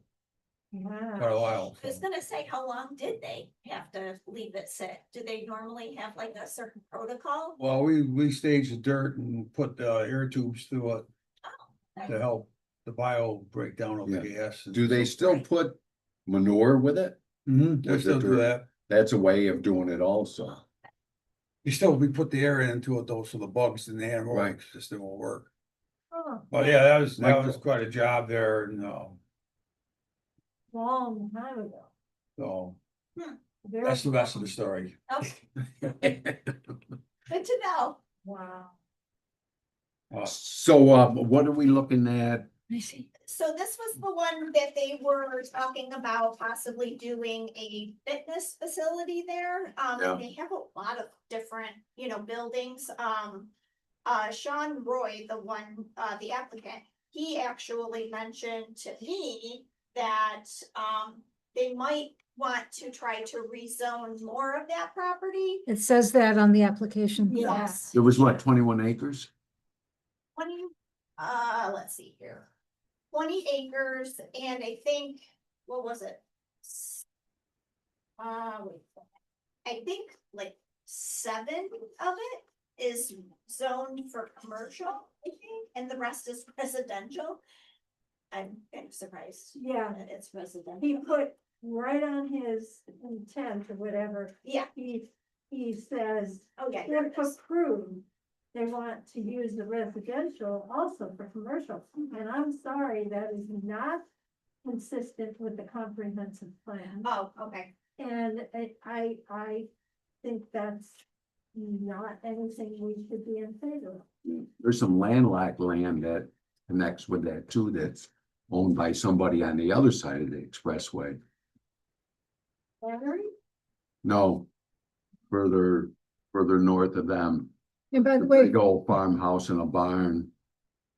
yeah. quite a while. I was so. gonna say, how long did they have to leave it sit? Do they normally have like a certain protocol? Well, we staged the dirt and put air tubes through it to help the bio breakdown of the gas. Do they still put manure with it? Mm-hmm, they With the still do dirt? that. That's a way of doing it also. We put the air into it though, so the bugs and the anaerobic Right. system will work. Oh, But yeah, that was Like- quite a job there and, long time ago. so Very that's the rest of long. the story. Okay, good to know. Wow. So, what are we looking at? I see. So this was the one that they were talking about possibly doing a fitness facility there. Yeah. They have a lot of different, buildings. Sean Roy, the applicant, he actually mentioned to me that, they might want to try to rezone more of that property. It says that on the application. Yes. It was what, 21 acres? 20, let's see here. 20 acres, and I think, what was it? Wait a second. I think like 7 of it is zoned for commercial, I think, and the rest is residential. I'm kind of surprised. Yeah, That it's residential. he put right on his intent or whatever, Yeah, he says, oh yeah, here if it is. approved, they want to use the residential also for commercial. And I'm sorry, that is not consistent with the comprehensive plan. Oh, okay. And I think that's not anything we should be in favor of. There's some landlocked land that connects with that too, that's owned by somebody on the other side of the expressway. Larry? No, further north of them. And by A the way, big old farmhouse and a barn.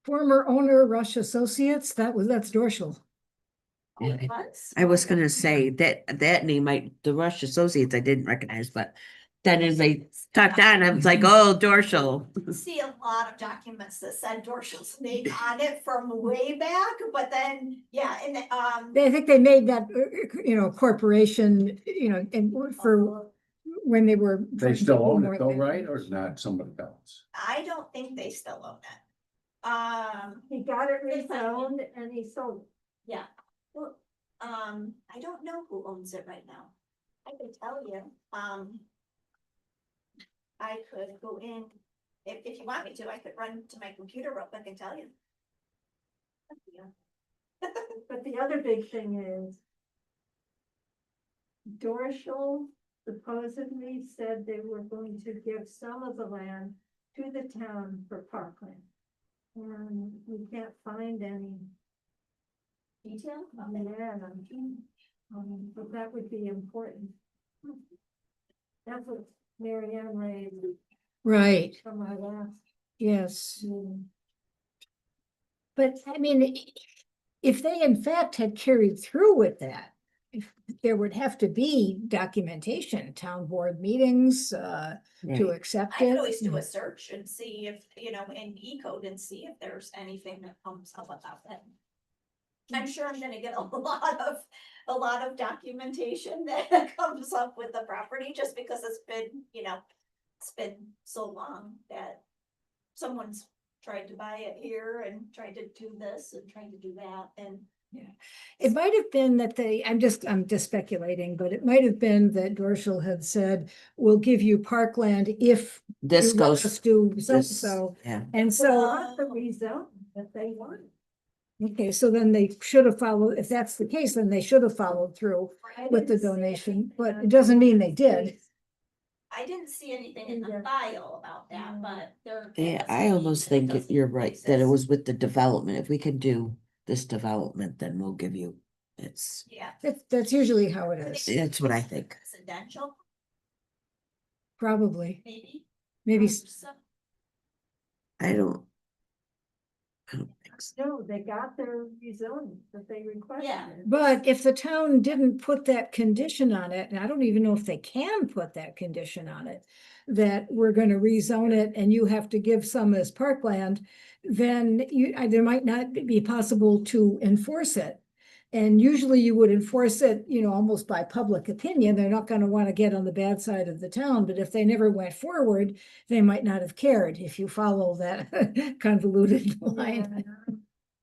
former owner Rush Associates, that's Dorschel. Oh, it was? I was gonna say that name, the Rush Associates I didn't recognize, but then as they talked on, I was like, oh, Dorschel. See a lot of documents that said Dorschel's name on it from way back, but then, yeah, and, I think they made that, corporation, and for when they were. They still own it though, right? Or is not somebody else? I don't think they still own it. He got it rezoned and he sold it. Yeah, well, I don't know who owns it right now. I can tell you, I could go in, if you want me to, I could run to my computer real quick and tell you. But the other big thing is Dorschel supposedly said they were going to give some of the land to the town for parkland. And we can't find any. Detail? Yeah, but that would be important. That's what Mary Ann raised Right, from our last yes. meeting. But I mean, if they in fact had carried through with that, if there would have to be documentation, town board meetings, to Right. accept I could it. always do a search and see if, in E-code and see if there's anything that comes up about it. I'm sure I'm gonna get a lot of documentation that comes up with the property, just because it's been, it's been so long that someone's tried to buy it here and tried to do this and tried to do that, and It might have been that I'm just speculating, but it might have been that Dorschel had said, we'll give you parkland if This you want us goes, to this, so-and-so. yeah, And So so, not the rezone that they want. okay, so then they should have followed, if that's the case, then they should have followed through with the donation, but it doesn't mean they did. I didn't see anything in the Yeah. file about that, but there. yeah, doesn't I mean almost that it think doesn't you're right, that it exist. was with the development. If we can do this development, then we'll give you, Yeah. That's usually how it is, that's what I think. Residential, probably, maybe. maybe. So- I don't think so. No, they got their rezoning that they requested. Yeah. But if the town didn't put that condition on it, and I don't even know if they can put that condition on it, that we're gonna rezone it and you have to give some as parkland, then there might not be possible to enforce it. And usually you would enforce it, almost by public opinion. They're not gonna wanna get on the bad side of the town, but if they never went forward, they might not have cared if you follow that convoluted line.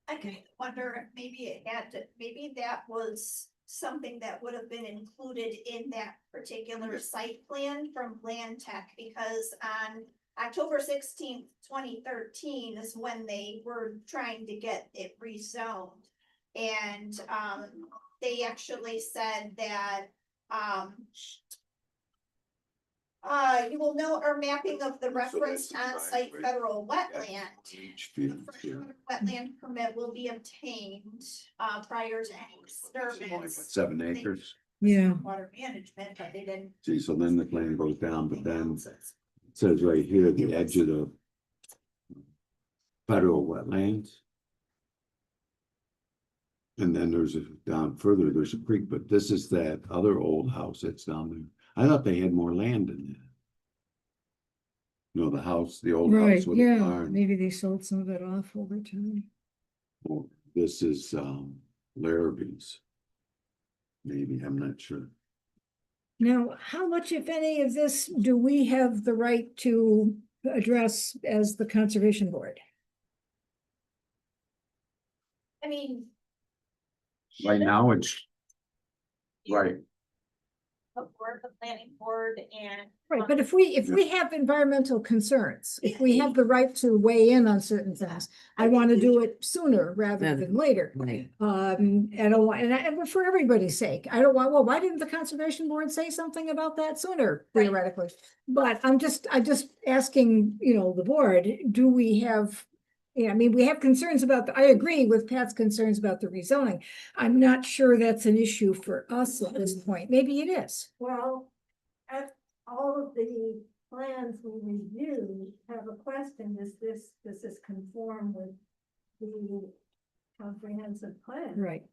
I kind of wonder if maybe that was something that would have been included in that particular site plan from Land Tech, because on October 16th, 2013 is when they were trying to get it rezoned. And, they actually said that, you will note our mapping of the referenced on-site federal wetland. Wetland permit will be obtained, prior to any disturbance. 7 acres. Yeah. Water management, but they didn't. See, so then the plan goes down, but then it says right here, the edge of the federal wetlands. And then down further, there's a creek, but this is that other old house that's down there. I thought they had more land in there. The house, the old Right, house with the yeah, barn. maybe they sold some of it off over time. Oh, this is Larrabee's. Maybe, I'm not sure. Now, how much, if any, of this do we have the right to address as the Conservation Board? I mean. Right now, it's right. Before the planning board and. Right, but if we have environmental concerns, if we have the right to weigh in on certain things, I want to do it sooner rather than later. Right. I don't want, and for everybody's sake, I don't want, well, why didn't the Conservation Board say something about that sooner Right. theoretically? But I'm just asking, the board, do we have, I mean, we have concerns about, I agree with Pat's concerns about the rezoning. I'm not sure that's an issue for us at this point. Maybe it is. Well, at all of the plans we review have a question, does this conform with the comprehensive plan? Right.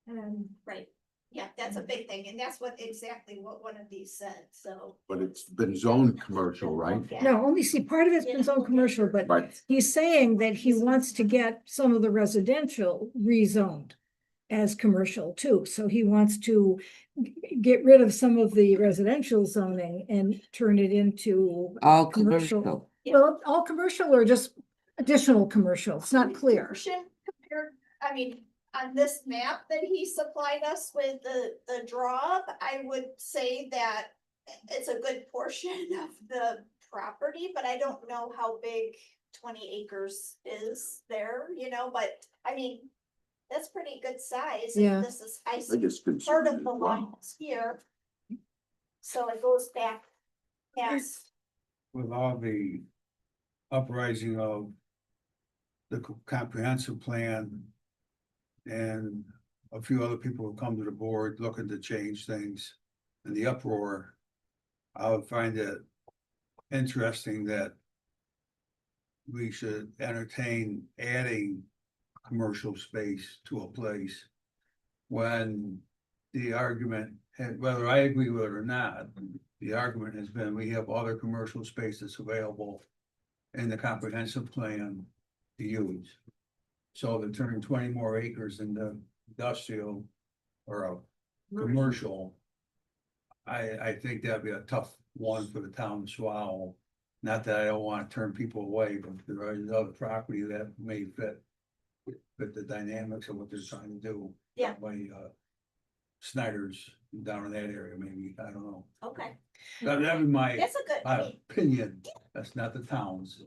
And Right, yeah, that's a big thing, and that's exactly what one of these said, so. But it's been zoned commercial, right? Yeah. No, only see, part of it's been zone commercial, but Right. he's saying that he wants to get some of the residential rezoned as commercial too. So he wants to get rid of some of the residential zoning and turn it into All commercial. commercial. Well, all commercial or just additional commercial? It's not clear. Portion compared, I mean, on this map that he supplied us with the draw, I would say that it's a good portion of the property, but I don't know how big 20 acres is there, you know, but I mean, that's pretty good size. and Yeah. This is, I I see just part considered of it the wrong. lines here. So it goes back past, With all the uprising of the comprehensive plan and a few other people who come to the board looking to change things and the uproar, I would find it interesting that we should entertain adding commercial space to a place when the argument, and whether I agree with it or not, the argument has been we have other commercial spaces available in the comprehensive plan to use. So they're turning 20 more acres into industrial or a commercial. I think that'd be a tough one for the town to swallow. Not that I don't want to turn people away, but there is other property that may fit the dynamics of what they're trying to do. Yeah. By Snyder's down in that area, maybe, I don't know. okay, That'd be my that's a good, I mean, opinion, that's not the town's.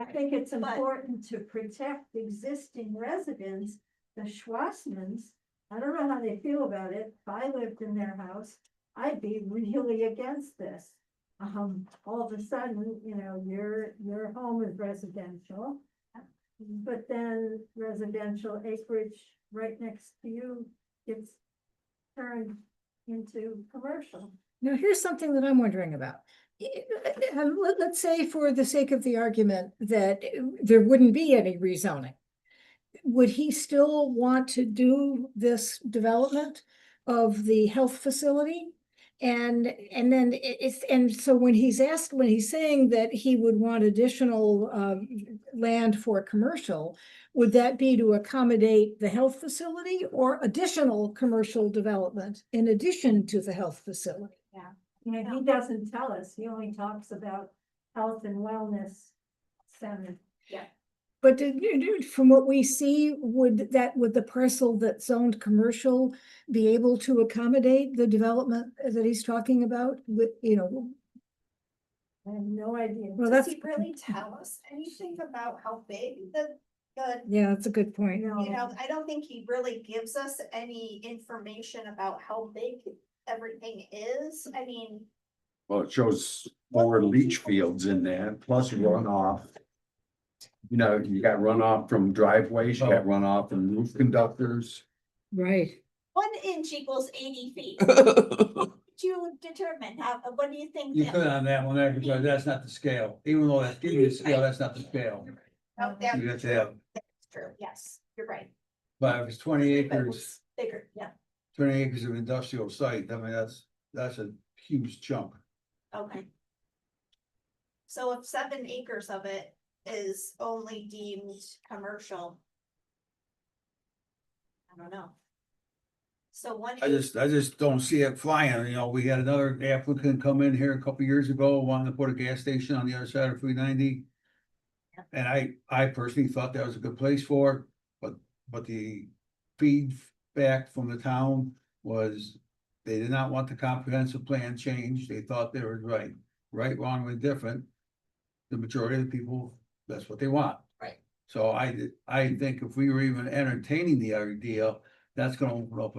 I think it's But- important to protect existing residents, the Schwassmans. I don't know how they feel about it. If I lived in their house, I'd be really against this. All of a sudden, you know, your home is residential. But then residential acreage right next to you gets turned into commercial. Now, here's something that I'm wondering about. Let's say for the sake of the argument that there wouldn't be any rezoning. Would he still want to do this development of the health facility? And then so when he's saying that he would want additional land for commercial, would that be to accommodate the health facility or additional commercial development in addition to the health facility? And he doesn't tell us, he only talks about health and wellness center. But from what we see, would the parcel that's zoned commercial be able to accommodate the development that he's talking about with, you know? I have no idea. Well, does that's, he really tell us anything about how big the, yeah, that's a good point. you know, I don't think he really gives us any information about how big everything is, I mean. Well, it shows 4 leach fields in there, plus runoff. You know, you got runoff from driveways, you got runoff from roof conductors. Right. 1 inch equals 80 feet. Did you determine how, what do you think? You that- could on that one there, because that's not the scale, even though that's giving you the scale, that's not the scale. Oh, that- You have to have, That's true, yes, you're right. but if it's 20 But it acres, was bigger, yeah, 20 acres of industrial site, I mean, that's a huge chunk. okay. So if 7 acres of it is only deemed commercial. I don't know. So I just don't see it flying, you know, we had another applicant come in here a couple years ago, wanting to put a gas station on the other side of 390. And I personally thought that was a good place for it, but the feedback from the town was they did not want the comprehensive plan changed, they thought they were right, wrong, or indifferent. The majority of the people, that's what they want. Right. So I think if we were even entertaining the idea, that's gonna open up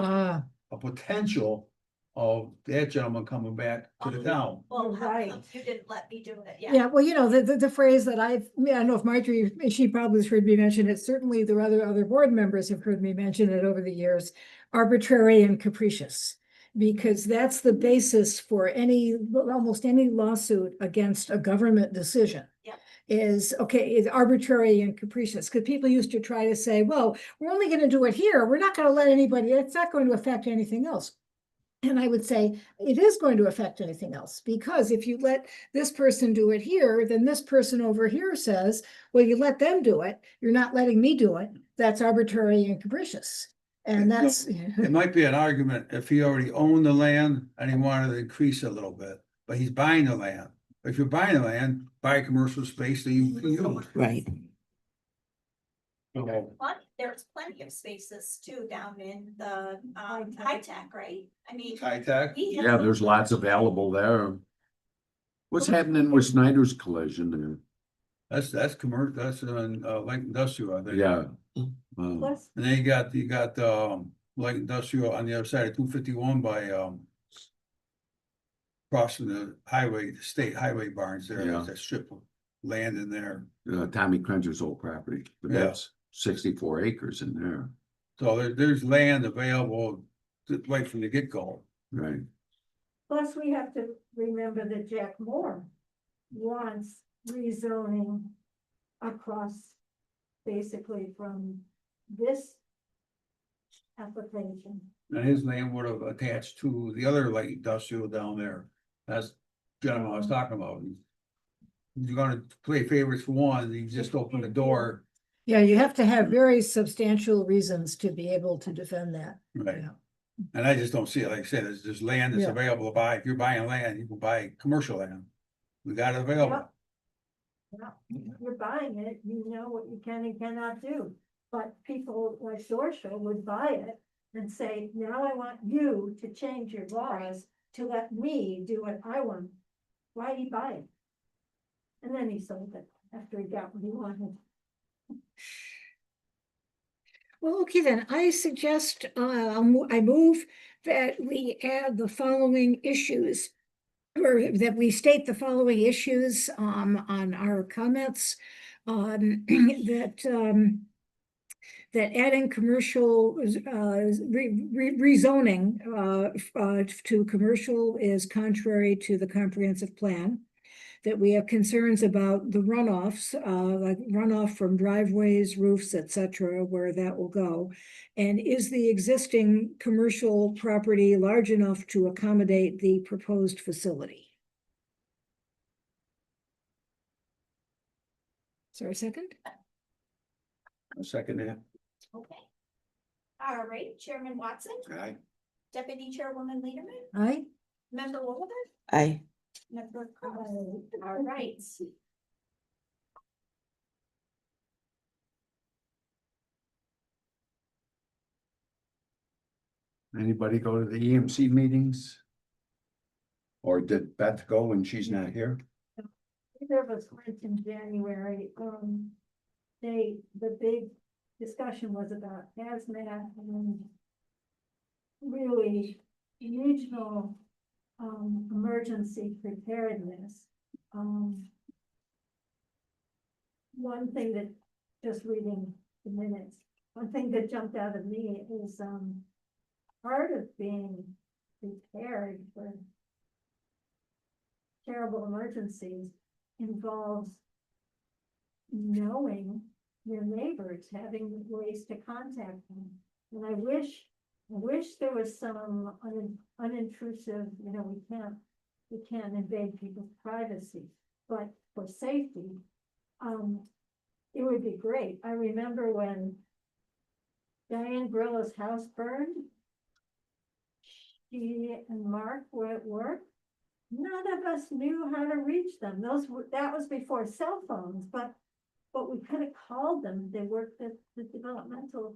Ah, a potential of that gentleman coming back to the town. well, how Right. come you didn't let me do it, yeah, well, you know, the phrase that I don't know if Marjorie, she probably has heard me mention it, certainly the other board members have heard me mention it over the years, arbitrary and capricious. Because that's the basis for almost any lawsuit against a government decision. Yep. is, okay, is arbitrary and capricious, because people used to try to say, well, we're only gonna do it here, we're not gonna let anybody, it's not going to affect anything else. And I would say it is going to affect anything else, because if you let this person do it here, then this person over here says, well, you let them do it, you're not letting me do it. That's arbitrary and capricious. And No, that's, It might be an argument if he already owned the land and he wanted to increase it a little bit, but he's buying the land. If you're buying the land, buy a commercial space that you can use. Right. So, There's plenty of spaces too down in the high tech, right? I mean. high tech, we have- Yeah, there's lots available there. What's happening with Snyder's Collision there? that's commercial, that's in light industrial, I think. Yeah. Plus, And then you got light industrial on the other side of 251 by crossing the highway, the state highway barns there, Yeah. there's that strip of land in there. Tommy Crencher's old property, but Yeah. that's 64 acres in there, So there's land available right from the get-go. right? plus we have to remember that Jack Moore wants rezoning across basically from this application. And his land would have attached to the other light industrial down there. That's the gentleman I was talking about. You're gonna play favorites for one, you just open the door, yeah, you have to have very substantial reasons to be able to defend that. right? Yeah. And I just don't see it, like I said, there's land that's Yeah. available to buy, if you're buying land, you can buy commercial land. We got it available. Yeah, you're buying it, you know what you can and cannot do. But people like Dorsha would buy it and say, now I want you to change your laws to let me do what I want. Why'd he buy it? And then he sold it after he got what he wanted. Well, okay, then I suggest, I move that we add the following issues. Or that we state the following issues, on our comments, that adding commercial, rezoning, to commercial is contrary to the comprehensive plan. That we have concerns about the runoffs, like runoff from driveways, roofs, etc., where that will go. And is the existing commercial property large enough to accommodate the proposed facility? Is there a second? A second that. Okay. All right, Chairman Watson, Right. Deputy Chairwoman Liederman, Aye. Member Willoughby, I, Member Cross. All right. Anybody go to the EMC meetings? Or did Beth go when she's not here? Neither of us went in January, the big discussion was about hazmat and really regional, emergency preparedness. One thing that, just reading the minutes, one thing that jumped out at me is, part of being prepared for terrible emergencies involves knowing your neighbors, having ways to contact them. And I wish there was some unintrusive, we can't invade people's privacy, but for safety, it would be great. I remember when Diane Brilla's house burned, she and Mark were at work. None of us knew how to reach them. That was before cell phones, but we could have called them. They worked at the developmental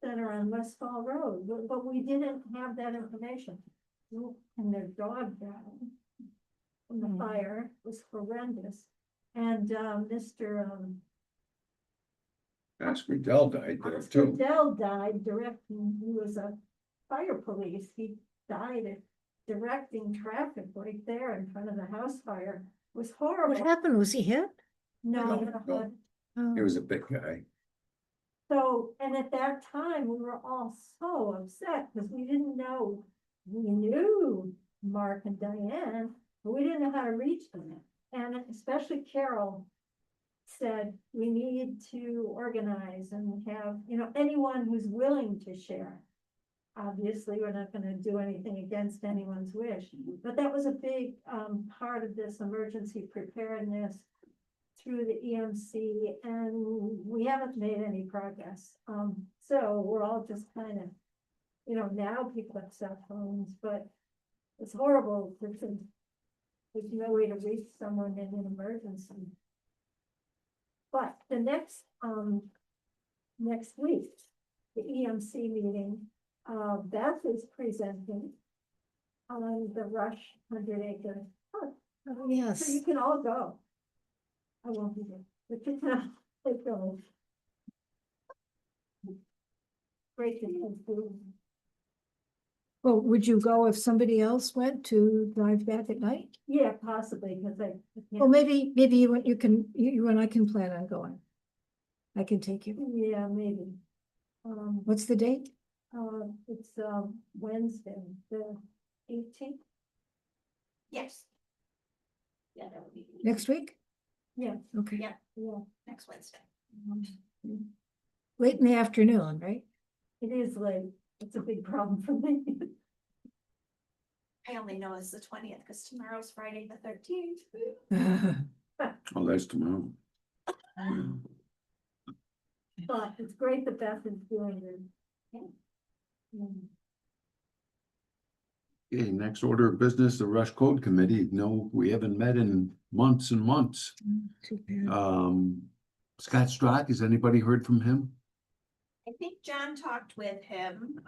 center on West Fall Road, but we didn't have that information. And their dog died from the fire. It was horrendous. And Mr. Oscar Dell died there Oscar too. Dell died directing, he was a fire police. He died at directing traffic right there in front of the house fire. It was What horrible. happened? Was he hit? No, No. Oh. He was a big guy. So, and at that time, we were all so upset because we didn't know, we knew Mark and Diane, but we didn't know how to reach them. And especially Carol said, we need to organize and have, you know, anyone who's willing to share. Obviously, we're not gonna do anything against anyone's wish, but that was a big, part of this emergency preparedness through the EMC, and we haven't made any progress. So we're all just kind of, you know, now people have cell phones, but it's horrible to there's no way to reach someone in an emergency. But the next week, the EMC meeting, Beth is presenting on the Rush 100-acre park. Oh, So yes. you can all go. I won't be there, but you can all go. Great to have you. Well, would you go if somebody else went to drive back at night? Yeah, possibly, because I Well, can't, maybe you and I can plan on going. I can take you. yeah, maybe. What's the date? It's Wednesday, the 18th. Yes. Yeah, that would be. Next week? Yeah. Okay. Yeah. Yeah, Next Wednesday. Late in the afternoon, right? it is late. It's a big problem for me. I only know it's the 20th because tomorrow's Friday the 13th. Oh, that's tomorrow. But it's great that Beth is doing it. Okay, next order of business, the Rush Code Committee. No, we haven't met in months and months. Too bad. Scott Strock, has anybody heard from him? I think John talked with him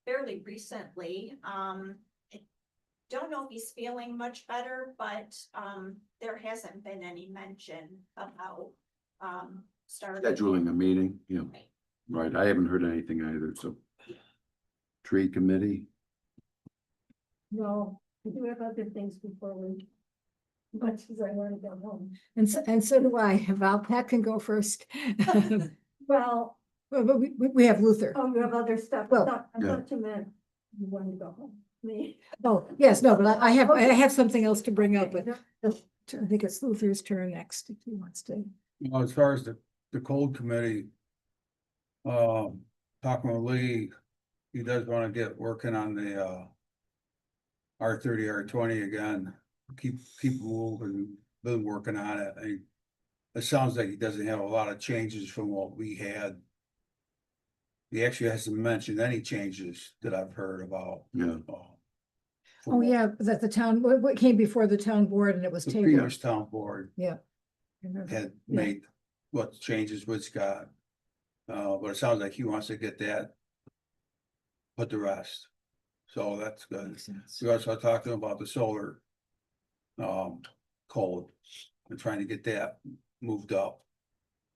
fairly recently. I don't know if he's feeling much better, but there hasn't been any mention about starting. Scheduling a meeting, yeah, Right. right, I haven't heard anything either, so. Tree Committee, No, we do have other things before we, much as I want to go home. And so do I. Val, Pat can go first. Well, But we have Luther. oh, you have other stuff. Well, I thought you meant you wanted to go home. Me. Oh, yes, no, but I have something else to bring up, but I think it's Luther's turn next if he wants to. Well, as far as the Code Committee. Talking with Lee, he does want to get working on the R30, R20 again. Keep moving, been working on it. It sounds like he doesn't have a lot of changes from what we had. He actually hasn't mentioned any changes that I've heard about. yeah, Oh, yeah, that the town, what came before the town board and it was The tabled. previous town board Yeah. I remember. had Yeah. made what changes with Scott. But it sounds like he wants to get that. Put the rest. So that's good. Makes sense. We also talked to him about the solar. Code and trying to get that moved up.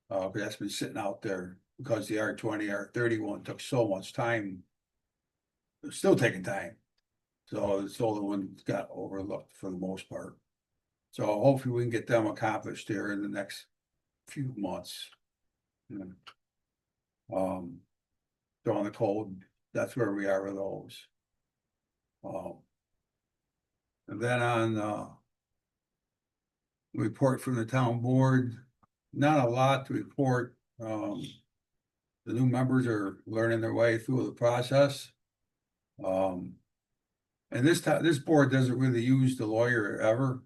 But that's been sitting out there because the R20, R31 took so much time. It's still taking time. So the solar one got overlooked for the most part. So hopefully we can get them accomplished here in the next few months. Yeah. So on the code, that's where we are with those. And then on report from the town board, not a lot to report. The new members are learning their way through the process. And this board doesn't really use the lawyer ever.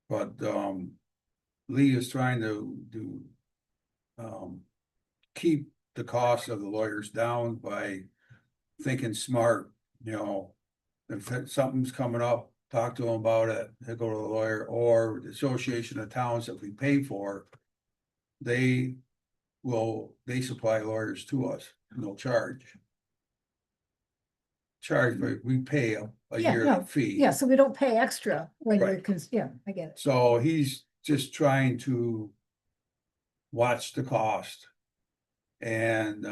But Lee is trying to keep the cost of the lawyers down by thinking smart, you know. If something's coming up, talk to them about it, they go to the lawyer, or the Association of Towns that we pay for. They supply lawyers to us, no charge. But we pay a Yeah, yearly no, fee. Yeah, so we don't pay extra when you're, Right. yeah, I get it. So he's just trying to watch the cost. And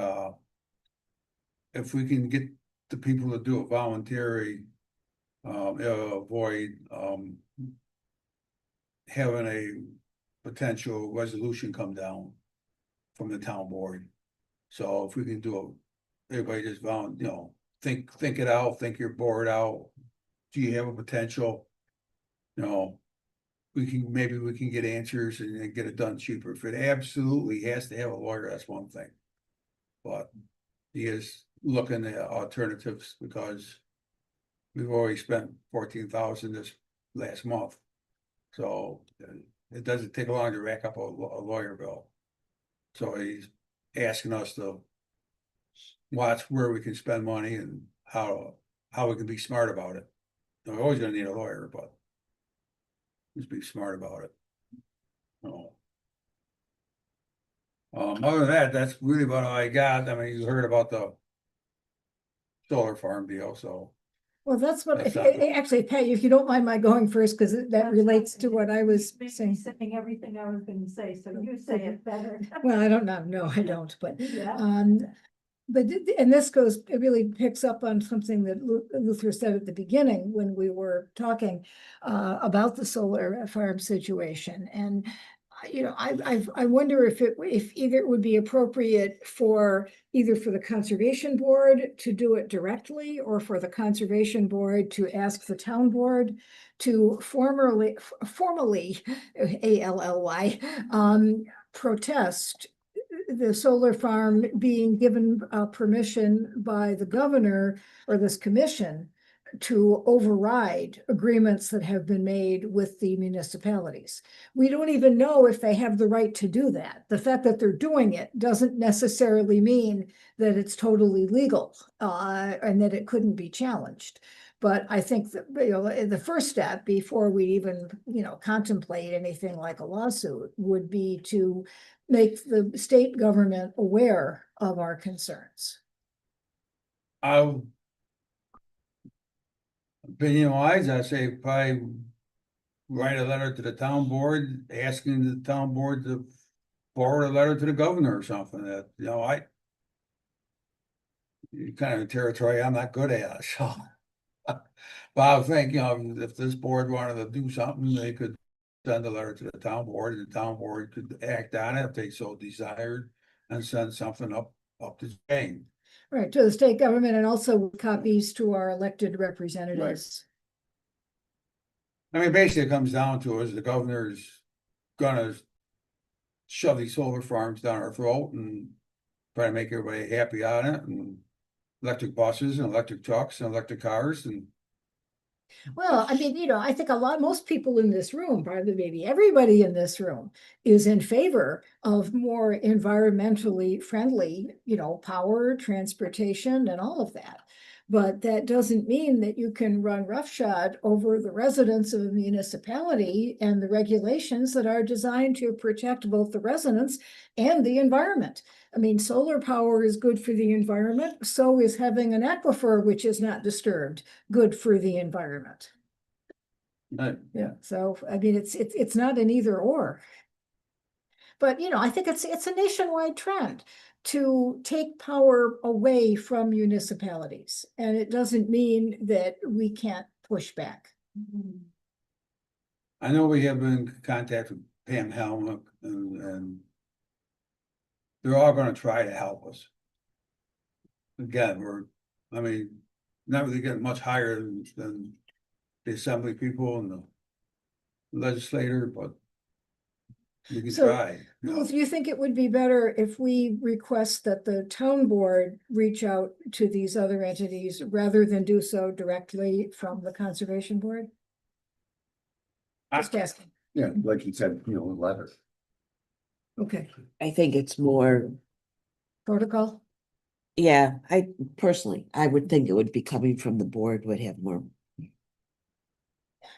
if we can get the people to do it voluntary, it'll avoid having a potential resolution come down from the town board. So if we can do it, everybody just think it out, think your board out. Do you have a potential? maybe we can get answers and get it done cheaper. If it absolutely has to have a lawyer, that's one thing. But he is looking at alternatives because we've already spent 14,000 this last month. So it doesn't take long to rack up a lawyer bill. So he's asking us to watch where we can spend money and how we can be smart about it. We're always gonna need a lawyer, but just be smart about it. Oh. Other than that, that's really about all I got. I mean, you heard about the solar farm deal, so. Well, that's what, That's actually, Pat, if you don't mind my going first, because that relates to what I was saying. Saying everything I was gonna say, so you say it better. Well, I don't know, no, I don't, but, Yeah. but, and this goes, it really picks up on something that Luther said at the beginning when we were talking about the solar farm situation. And, you know, I wonder if either it would be appropriate for either for the conservation board to do it directly or for the conservation board to ask the town board to formally, ALLY, protest the solar farm being given permission by the governor or this commission to override agreements that have been made with the municipalities. We don't even know if they have the right to do that. The fact that they're doing it doesn't necessarily mean that it's totally legal and that it couldn't be challenged. But I think that, you know, the first step before we even, you know, contemplate anything like a lawsuit would be to make the state government aware of our concerns. Opinion wise, I say probably write a letter to the town board, asking the town board to forward a letter to the governor or something that, you know, kind of a territory I'm not good at, so. But I think, you know, if this board wanted to do something, they could send a letter to the town board, and the town board could act on it if they so desired and send something up the chain. Right, to the state government and also copies to our elected representatives. I mean, basically it comes down to is the governor's gonna shove these solar farms down our throat and try to make everybody happy on it, and electric buses and electric trucks and electric cars and. Well, I mean, you know, I think most people in this room, probably maybe everybody in this room is in favor of more environmentally friendly, you know, power, transportation and all of that. But that doesn't mean that you can run roughshod over the residents of a municipality and the regulations that are designed to protect both the residents and the environment. I mean, solar power is good for the environment. So is having an aquifer, which is not disturbed, good for the environment. Right. Yeah, so I mean, it's not an either or. But, you know, I think it's a nationwide trend to take power away from municipalities. And it doesn't mean that we can't push back. I know we have been in contact with Pam Helmuck and they're all gonna try to help us. Again, I mean, not really getting much higher than the assembly people and the legislator, but we can So, try. You know. Well, do you think it would be better if we request that the town board reach out to these other entities rather than do so directly from the conservation board? Just asking. Yeah, like you said, you know, a letter. Okay, I think it's more, protocol? yeah, I would think it would be coming from the board would have more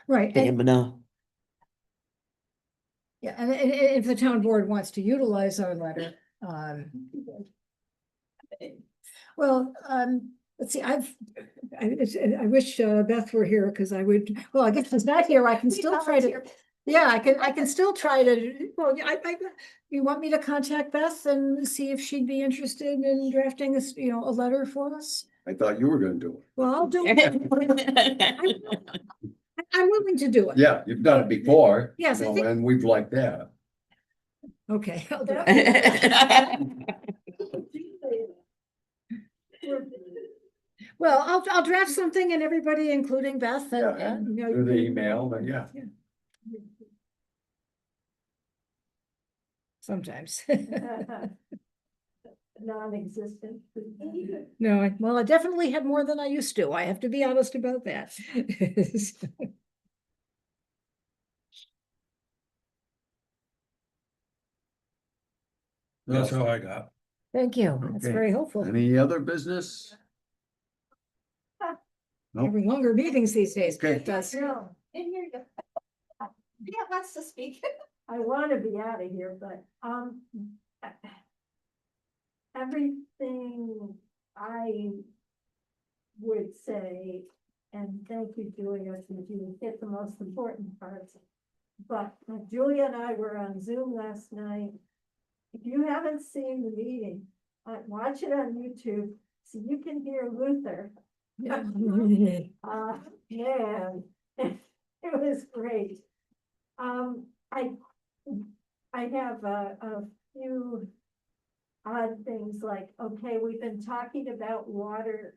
Right. And, stamina. yeah, and if the town board wants to utilize our letter, well, let's see, I wish Beth were here because I would, well, I guess she's not here. I can still try to, yeah, I can still try to, well, you want me to contact Beth and see if she'd be interested in drafting this, you know, a letter for us? I thought you were gonna do it. Well, I'll do it. I'm willing to do it. Yeah, you've done it before. Yes, I you know, think- and we've liked that. Okay. I'll do it. Well, I'll draft something and everybody, including Beth Yeah, and, you know. through the email, but yeah. sometimes. Non-existent. No, well, I definitely have more than I used to. I have to be honest about that. That's all I got. Thank you. That's Okay. very helpful. Any other business? Nope. Having longer meetings these days. Okay. It does. No, In here, yeah, wants to speak. I want to be out of here, but, everything I would say, and thank you, Julia, since you hit the most important parts. But Julia and I were on Zoom last night. If you haven't seen the meeting, watch it on YouTube, so you can hear Luther. Man, it was great. I have a few odd things like, okay, we've been talking about water,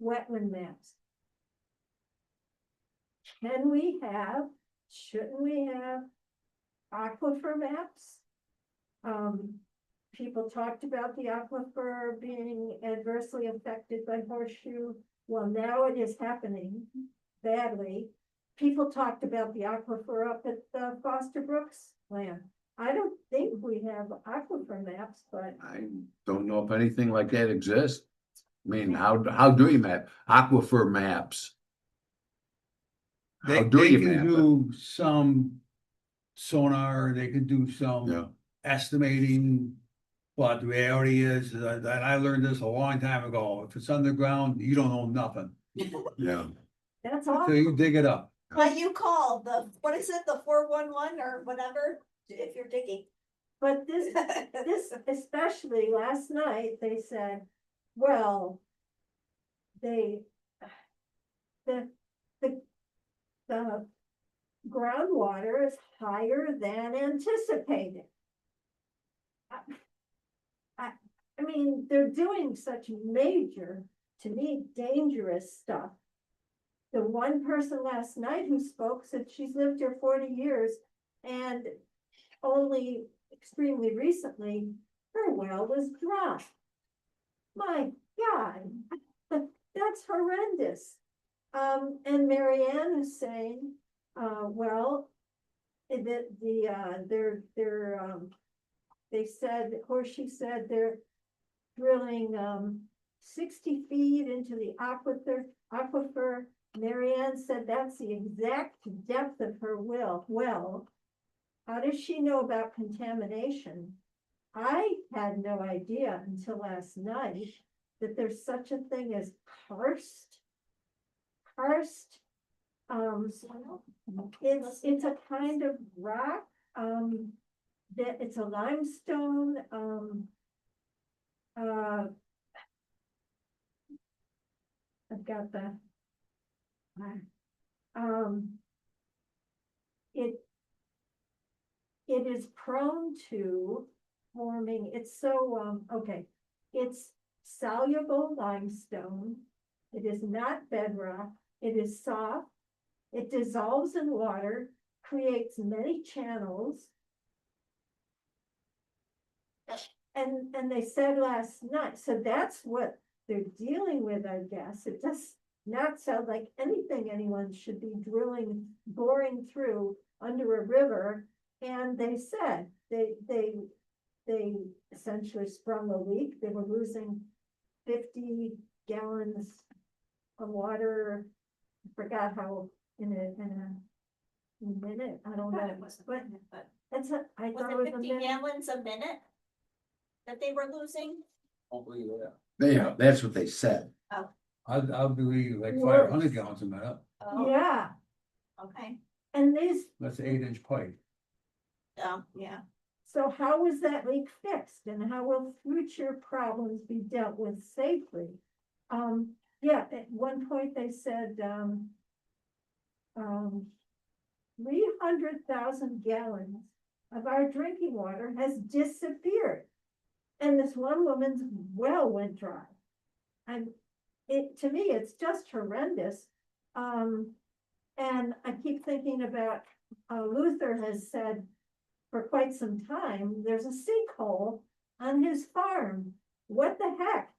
wetland maps. Can we have, shouldn't we have aquifer maps? People talked about the aquifer being adversely affected by horseshoe. Well, now it is happening badly. People talked about the aquifer up at Foster Brooks land. I don't think we have aquifer maps, but I don't know if anything like that exists. I mean, how do you map aquifer maps? How They do you can map it? do some sonar, they can do Yeah, some estimating. But the reality is that I learned this a long time ago. If it's underground, you don't know nothing. yeah. that's So all. you dig it up. But you call what is it, the 411 or whatever, if you're digging. But this especially last night, they said, well, the groundwater is higher than anticipated. I mean, they're doing such major, to me, dangerous stuff. The one person last night who spoke said she's lived here 40 years and only extremely recently, her well was dry. My God, that's horrendous. And Marianne is saying, well, that they said, of course, she said they're drilling 60 feet into the aquifer. Marianne said that's the exact depth of her well. How does she know about contamination? I had no idea until last night that there's such a thing as karst. It's a kind of rock, that it's a limestone, I've got the, it is prone to forming, it's so, okay, it's soluble limestone. It is not bedrock. It is soft. It dissolves in water, creates many channels. And they said last night, so that's what they're dealing with, I guess. It does not sound like anything anyone should be boring through under a river. And they said they essentially sprung a leak. They were losing 50 gallons of water. I forgot how in a minute. I don't know. But it's I Was thought it it was a 50 minute. gallons a minute that they were losing? I'll believe that. Yeah, that's what they said. I'll believe like Worse. 500 gallons a minute. Oh, Yeah, okay, and these, That's an 8-inch pipe. yeah. so how was that leak fixed and how will future problems be dealt with safely? Yeah, at one point they said, 300,000 gallons of our drinking water has disappeared. And this one woman's well went dry. And to me, it's just horrendous. And I keep thinking about, Luther has said, for quite some time, there's a sinkhole on his farm. What the heck?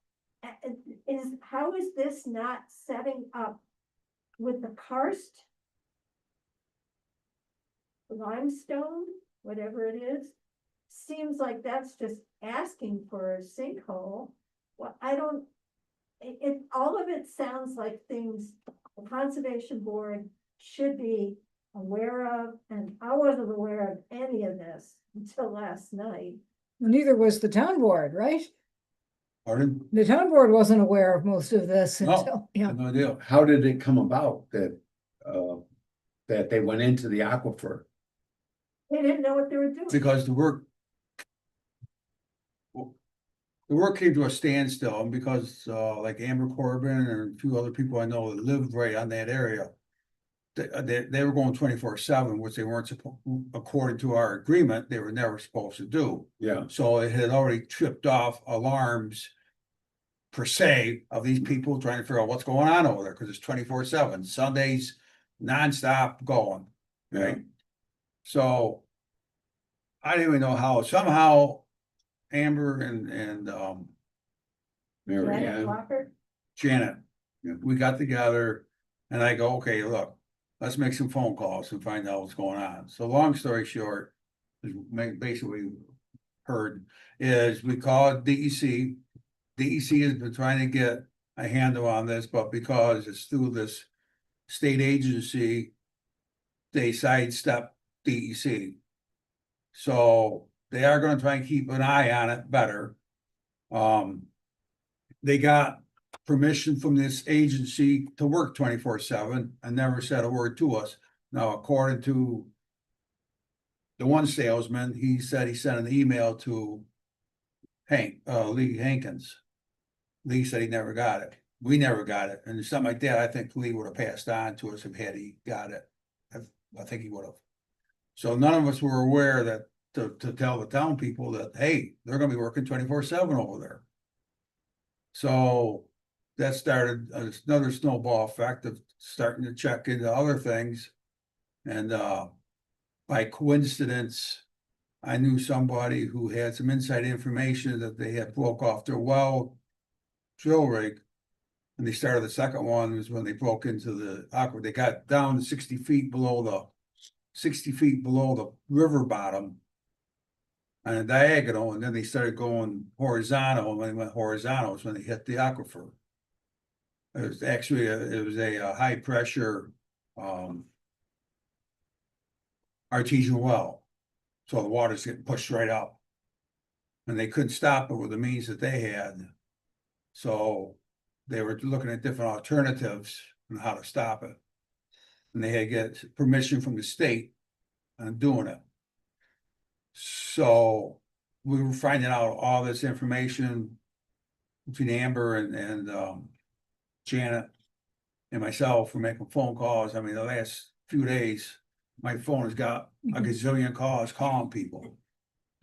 How is this not setting up with the karst? Limestone, whatever it is, seems like that's just asking for a sinkhole. Well, I don't, all of it sounds like things the conservation board should be aware of, and I wasn't aware of any of this until last night. Neither was the town board, right? Pardon? The town board wasn't aware of most of this No. until, yeah. No idea. How did it come about that they went into the aquifer? They didn't know what they were doing. Because the work came to a standstill, and because like Amber Corbin and a few other people I know that lived right on that area. They were going 24/7, which they weren't supposed, according to our agreement, they were never supposed to do. Yeah, So it had already tripped off alarms per se of these people trying to figure out what's going on over there, because it's 24/7, Sundays nonstop going, right? So I didn't even know how, somehow Amber and Mary Janet Ann. Walker? Janet, Yeah. we got together and I go, okay, look, let's make some phone calls and find out what's going on. So long story short, basically heard is we called DEC. DEC has been trying to get a handle on this, but because it's through this state agency, they sidestep DEC. So they are gonna try and keep an eye on it better. They got permission from this agency to work 24/7 and never said a word to us. Now, according to the one salesman, he said he sent an email to Lee Hankins. Lee said he never got it. We never got it. And something like that, I think Lee would have passed on to us if had he got it. I think he would have. So none of us were aware that to tell the town people that, hey, they're gonna be working 24/7 over there. So that started another snowball effect of starting to check into other things. And by coincidence, I knew somebody who had some inside information that they had broke off their well drill rig. And they started the second one was when they broke into the aquifer. They got down to 60 feet below the river bottom on a diagonal, and then they started going horizontal, and when they went horizontal is when they hit the aquifer. It was actually a high pressure artesian well. So the water's getting pushed right up. And they couldn't stop it with the means that they had. So they were looking at different alternatives on how to stop it. And they had to get permission from the state on doing it. So we were finding out all this information between Amber and Janet and myself. We're making phone calls. I mean, the last few days, my phone has got a gazillion calls calling people,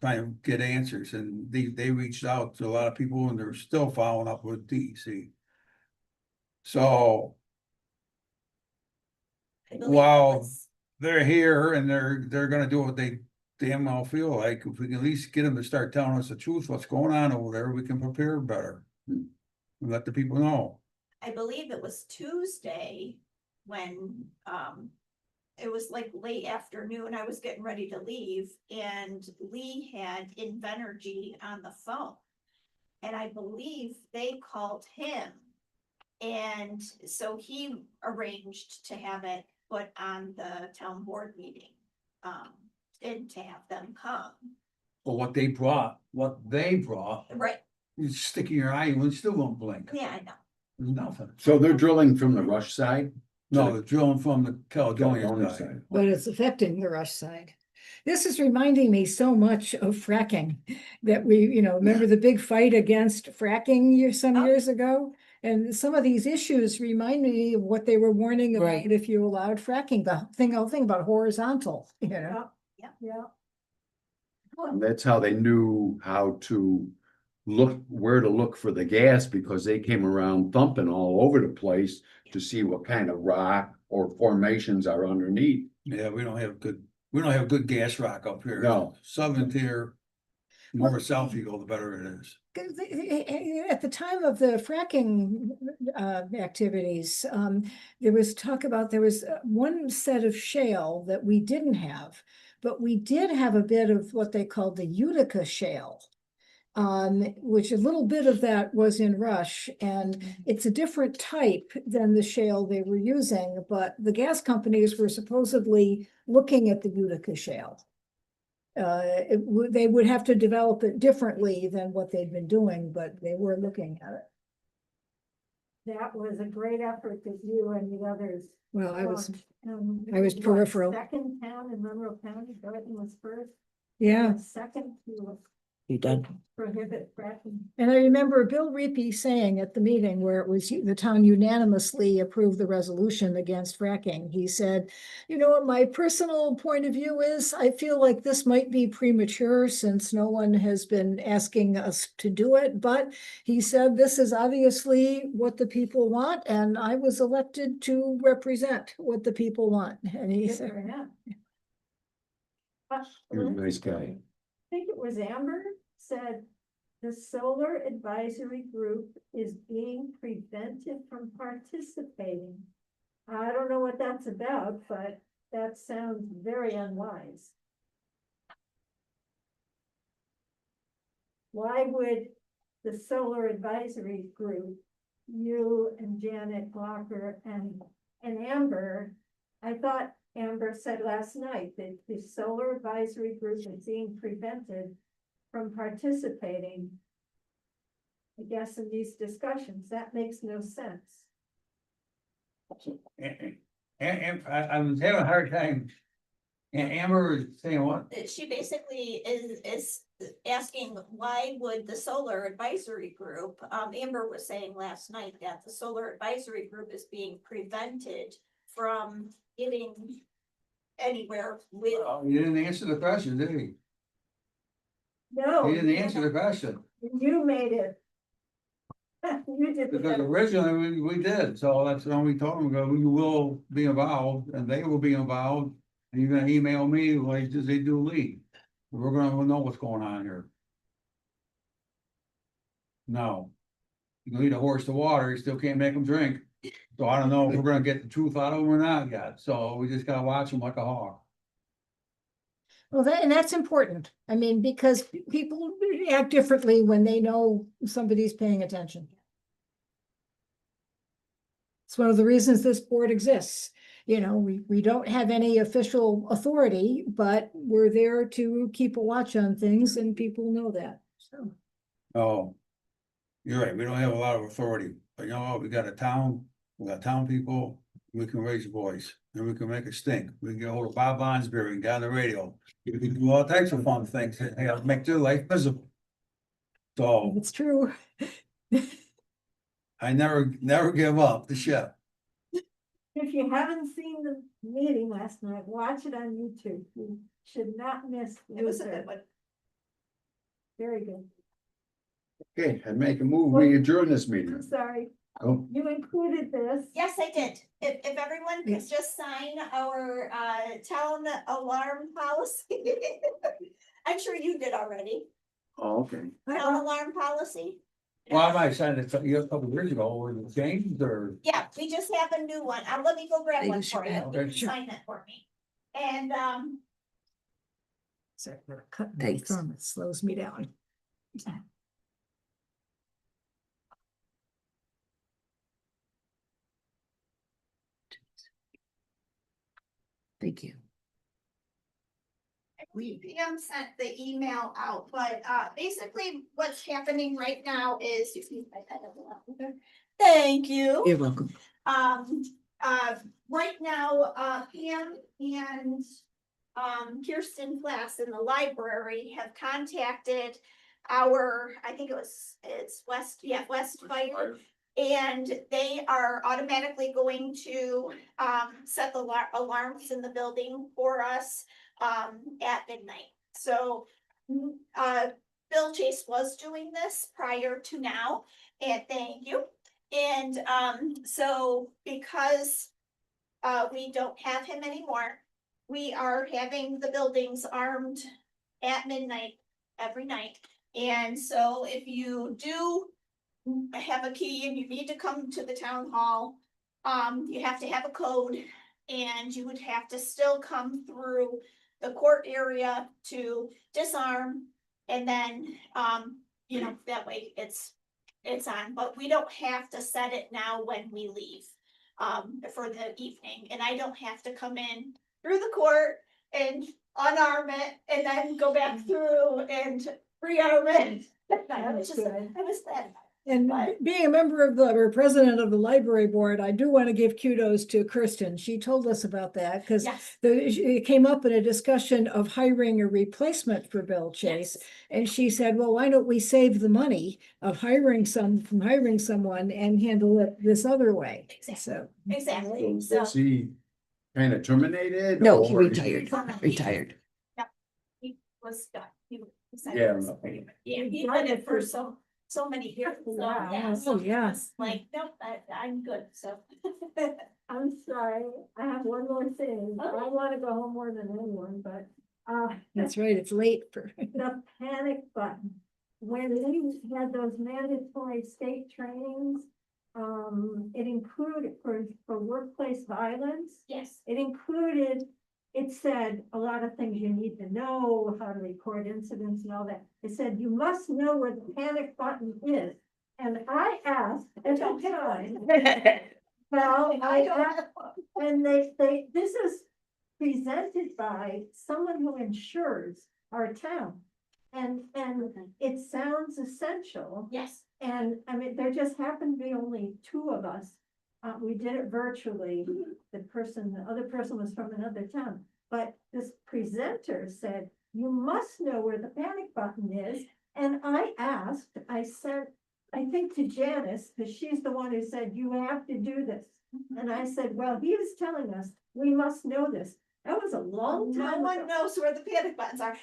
trying to get answers, and they reached out to a lot of people, and they're still following up with DEC. So I believe it Wow. was- they're here and they're gonna do what they damn well feel like. If we can at least get them to start telling us the truth, what's going on over there, we can prepare better. And let the people know. I believe it was Tuesday when, it was like late afternoon, I was getting ready to leave, and Lee had Invenergy on the phone. And I believe they called him. And so he arranged to have it put on the town board meeting, and to have them come. But what they brought, Right, you stick in your eye and it still won't blink. yeah, I know. There's nothing. So they're drilling from the Rush side? No, they're drilling from the Caledonia Caledonia side. side. But it's affecting the Rush side. This is reminding me so much of fracking that remember the big fight against fracking some Oh. years ago? And some of these issues remind me of what they were warning Right. about if you allowed fracking, the whole thing about horizontal, Yeah. And that's how they knew how to where to look for the gas, because they came around thumping all over the place to see what kind of rock or formations are underneath. Yeah, we don't have good We don't have good gas rock up here. No. Southern tier, the more south you go, the better it is. At the time of the fracking activities, there was talk about, there was one set of shale that we didn't have, but we did have a bit of what they called the Utica shale. Which a little bit of that was in Rush, and it's a different type than the shale they were using, but the gas companies were supposedly looking at the Utica shale. They would have to develop it differently than what they'd been doing, but they were looking at it. That was a great effort that you and the others. Well, I was, launched. I was What, peripheral. Second town in Monroe County, Garden was first. yeah. Second to You done? prohibit fracking. And I remember Bill Reapy saying at the meeting where it was, the town unanimously approved the resolution against fracking. He said, you know what, my personal point of view is, I feel like this might be premature since no one has been asking us to do it. But he said, this is obviously what the people want, and I was elected to represent what the people want. And he Good said, for him. You're a nice guy. I think it was Amber said, the solar advisory group is being prevented from participating. I don't know what that's about, but that sounds very unwise. Why would the solar advisory group, you and Janet Blocker and Amber, I thought Amber said last night that the solar advisory group is being prevented from participating, I guess, in these discussions. That makes no sense. And I was having a hard time. And Amber was saying what? She basically is asking, why would the solar advisory group, Amber was saying last night that the solar advisory group is being prevented from getting anywhere with. You didn't answer the question, did he? No. He didn't answer the question. You made it. You did. Because originally we did, so that's when we told them, go, you will be involved and they will be involved. And you're gonna email me like they do Lee. We're gonna know what's going on here. No. You lead a horse to water, you still can't make him drink. So I don't know if we're gonna get the truth out of them or not yet, so we just gotta watch them like a hawk. well, and that's important. I mean, because people act differently when they know somebody's paying attention. It's one of the reasons this board exists. You know, we don't have any official authority, but we're there to keep a watch on things and people know that, so. Oh. You're right, we don't have a lot of authority, but you know what, we got a town, we got town people, we can raise a voice, and we can make it stink. We can get hold of Bob Bonsberry and get on the radio. We can do all types of fun things, and you know, make their life miserable. So It's true. I never give up the ship. If you haven't seen the meeting last night, watch it on YouTube. You should not miss. It was a Luther. good one. Very good. Okay, I make a move, we adjourn this I'm meeting. sorry, Oh, you included this. Yes, I did. If everyone could Yes. just sign our town alarm policy. I'm sure you did already. oh, okay. Town alarm policy. Well, I might send it to you a couple of years ago, or it changed, or, Yeah, we just have a new one. Let me go grab Hey, one you should for you. have- You can sure. sign that for me. And Sorry, we're cutting my Thanks. thumb, it slows me down. Thank you. PM sent the email out, but basically what's happening right now is. Thank you. You're welcome. Right now, Pam and Kirsten Glass in the library have contacted our, I think it's West Fire. And they are automatically going to set the alarms in the building for us at midnight. So Bill Chase was doing this prior to now, and thank you. And so because we don't have him anymore, we are having the buildings armed at midnight every night. And so if you do have a key and you need to come to the town hall, you have to have a code, and you would have to still come through the court area to disarm. And then, you know, that way it's on, but we don't have to set it now when we leave, for the evening. And I don't have to come in through the court and unarm it and then go back through and rearm it. I was just, I was that. And But- being a member of the, or president of the library board, I do want to give kudos to Kristen. She told us about that because Yes. it came up in a discussion of hiring a replacement for Bill Chase. Yes. And she said, well, why don't we save the money of hiring someone and handle it this other way? Exactly. So. Exactly, so Was he kind of terminated? No, he or- retired, retired. he was done. He Yeah. was pretty much, yeah, he did it for so many years, so, Wow. yeah, so Oh, he yeah. was like, nope, I'm good, so. I'm sorry, I have one more thing. I want to go home more than anyone, but, That's right, it's late for. the panic button. When we had those mandatory state trainings, it included for workplace violence. Yes, It included, it said a lot of things you need to know, how to record incidents and all that. It said you must know where the panic button is. And I asked at the time, well, I I don't asked, have, and this is presented by someone who insures our town. And it sounds essential. yes, And I mean, there just happened to be only two of us. We did it virtually. The other person was from another town. But this presenter said, you must know where the panic button is. And I sent, I think to Janice, because she's the one who said, you have to do this. And I said, well, he was telling us, we must know this. That was a long no time one ago. knows where the panic buttons are.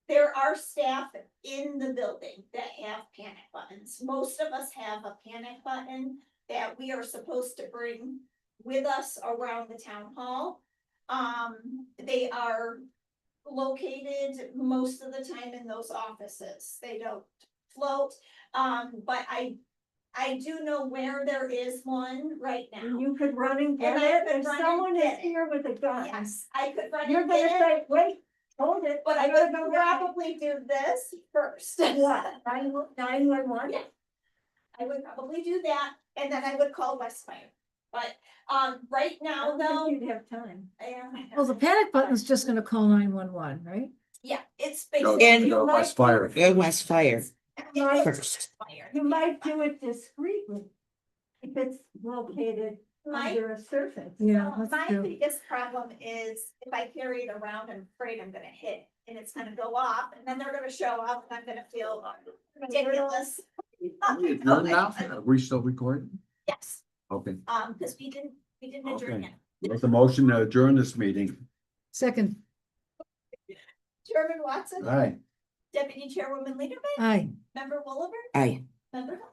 There are staff in the building that have panic buttons. Most of us have a panic button that we are supposed to bring with us around the town hall. They are located most of the time in those offices. They don't float. But I do know where there is one right And now. you could run and get And I it. could If run and someone is get it. here with a gun. Yes, I could run You're and gonna get it, say, wait, hold it. but I I'm would gonna go grab it." probably do this first. What, 911? Yeah. I would probably do that, and then I would call Westfire. But, right I now don't though, think you'd have time. Well, the panic button's just gonna call 911, right? yeah, it's No, basically. no, West Fire. West Fire It's first. Westfire. You might do it discreetly. If it's located My, under a surface. Yeah, my that's true. biggest problem is if I carry it around, I'm afraid I'm gonna hit, and it's gonna go off, and then they're gonna show up, and I'm gonna feel ridiculous. You're not, are we still recording? Yes, Okay, because we didn't adjourn Okay. it. with the motion to adjourn this meeting. Second, Chairman Watson, Aye. Deputy Chairwoman Liederman, aye. Member Williver, Aye. Member Hill.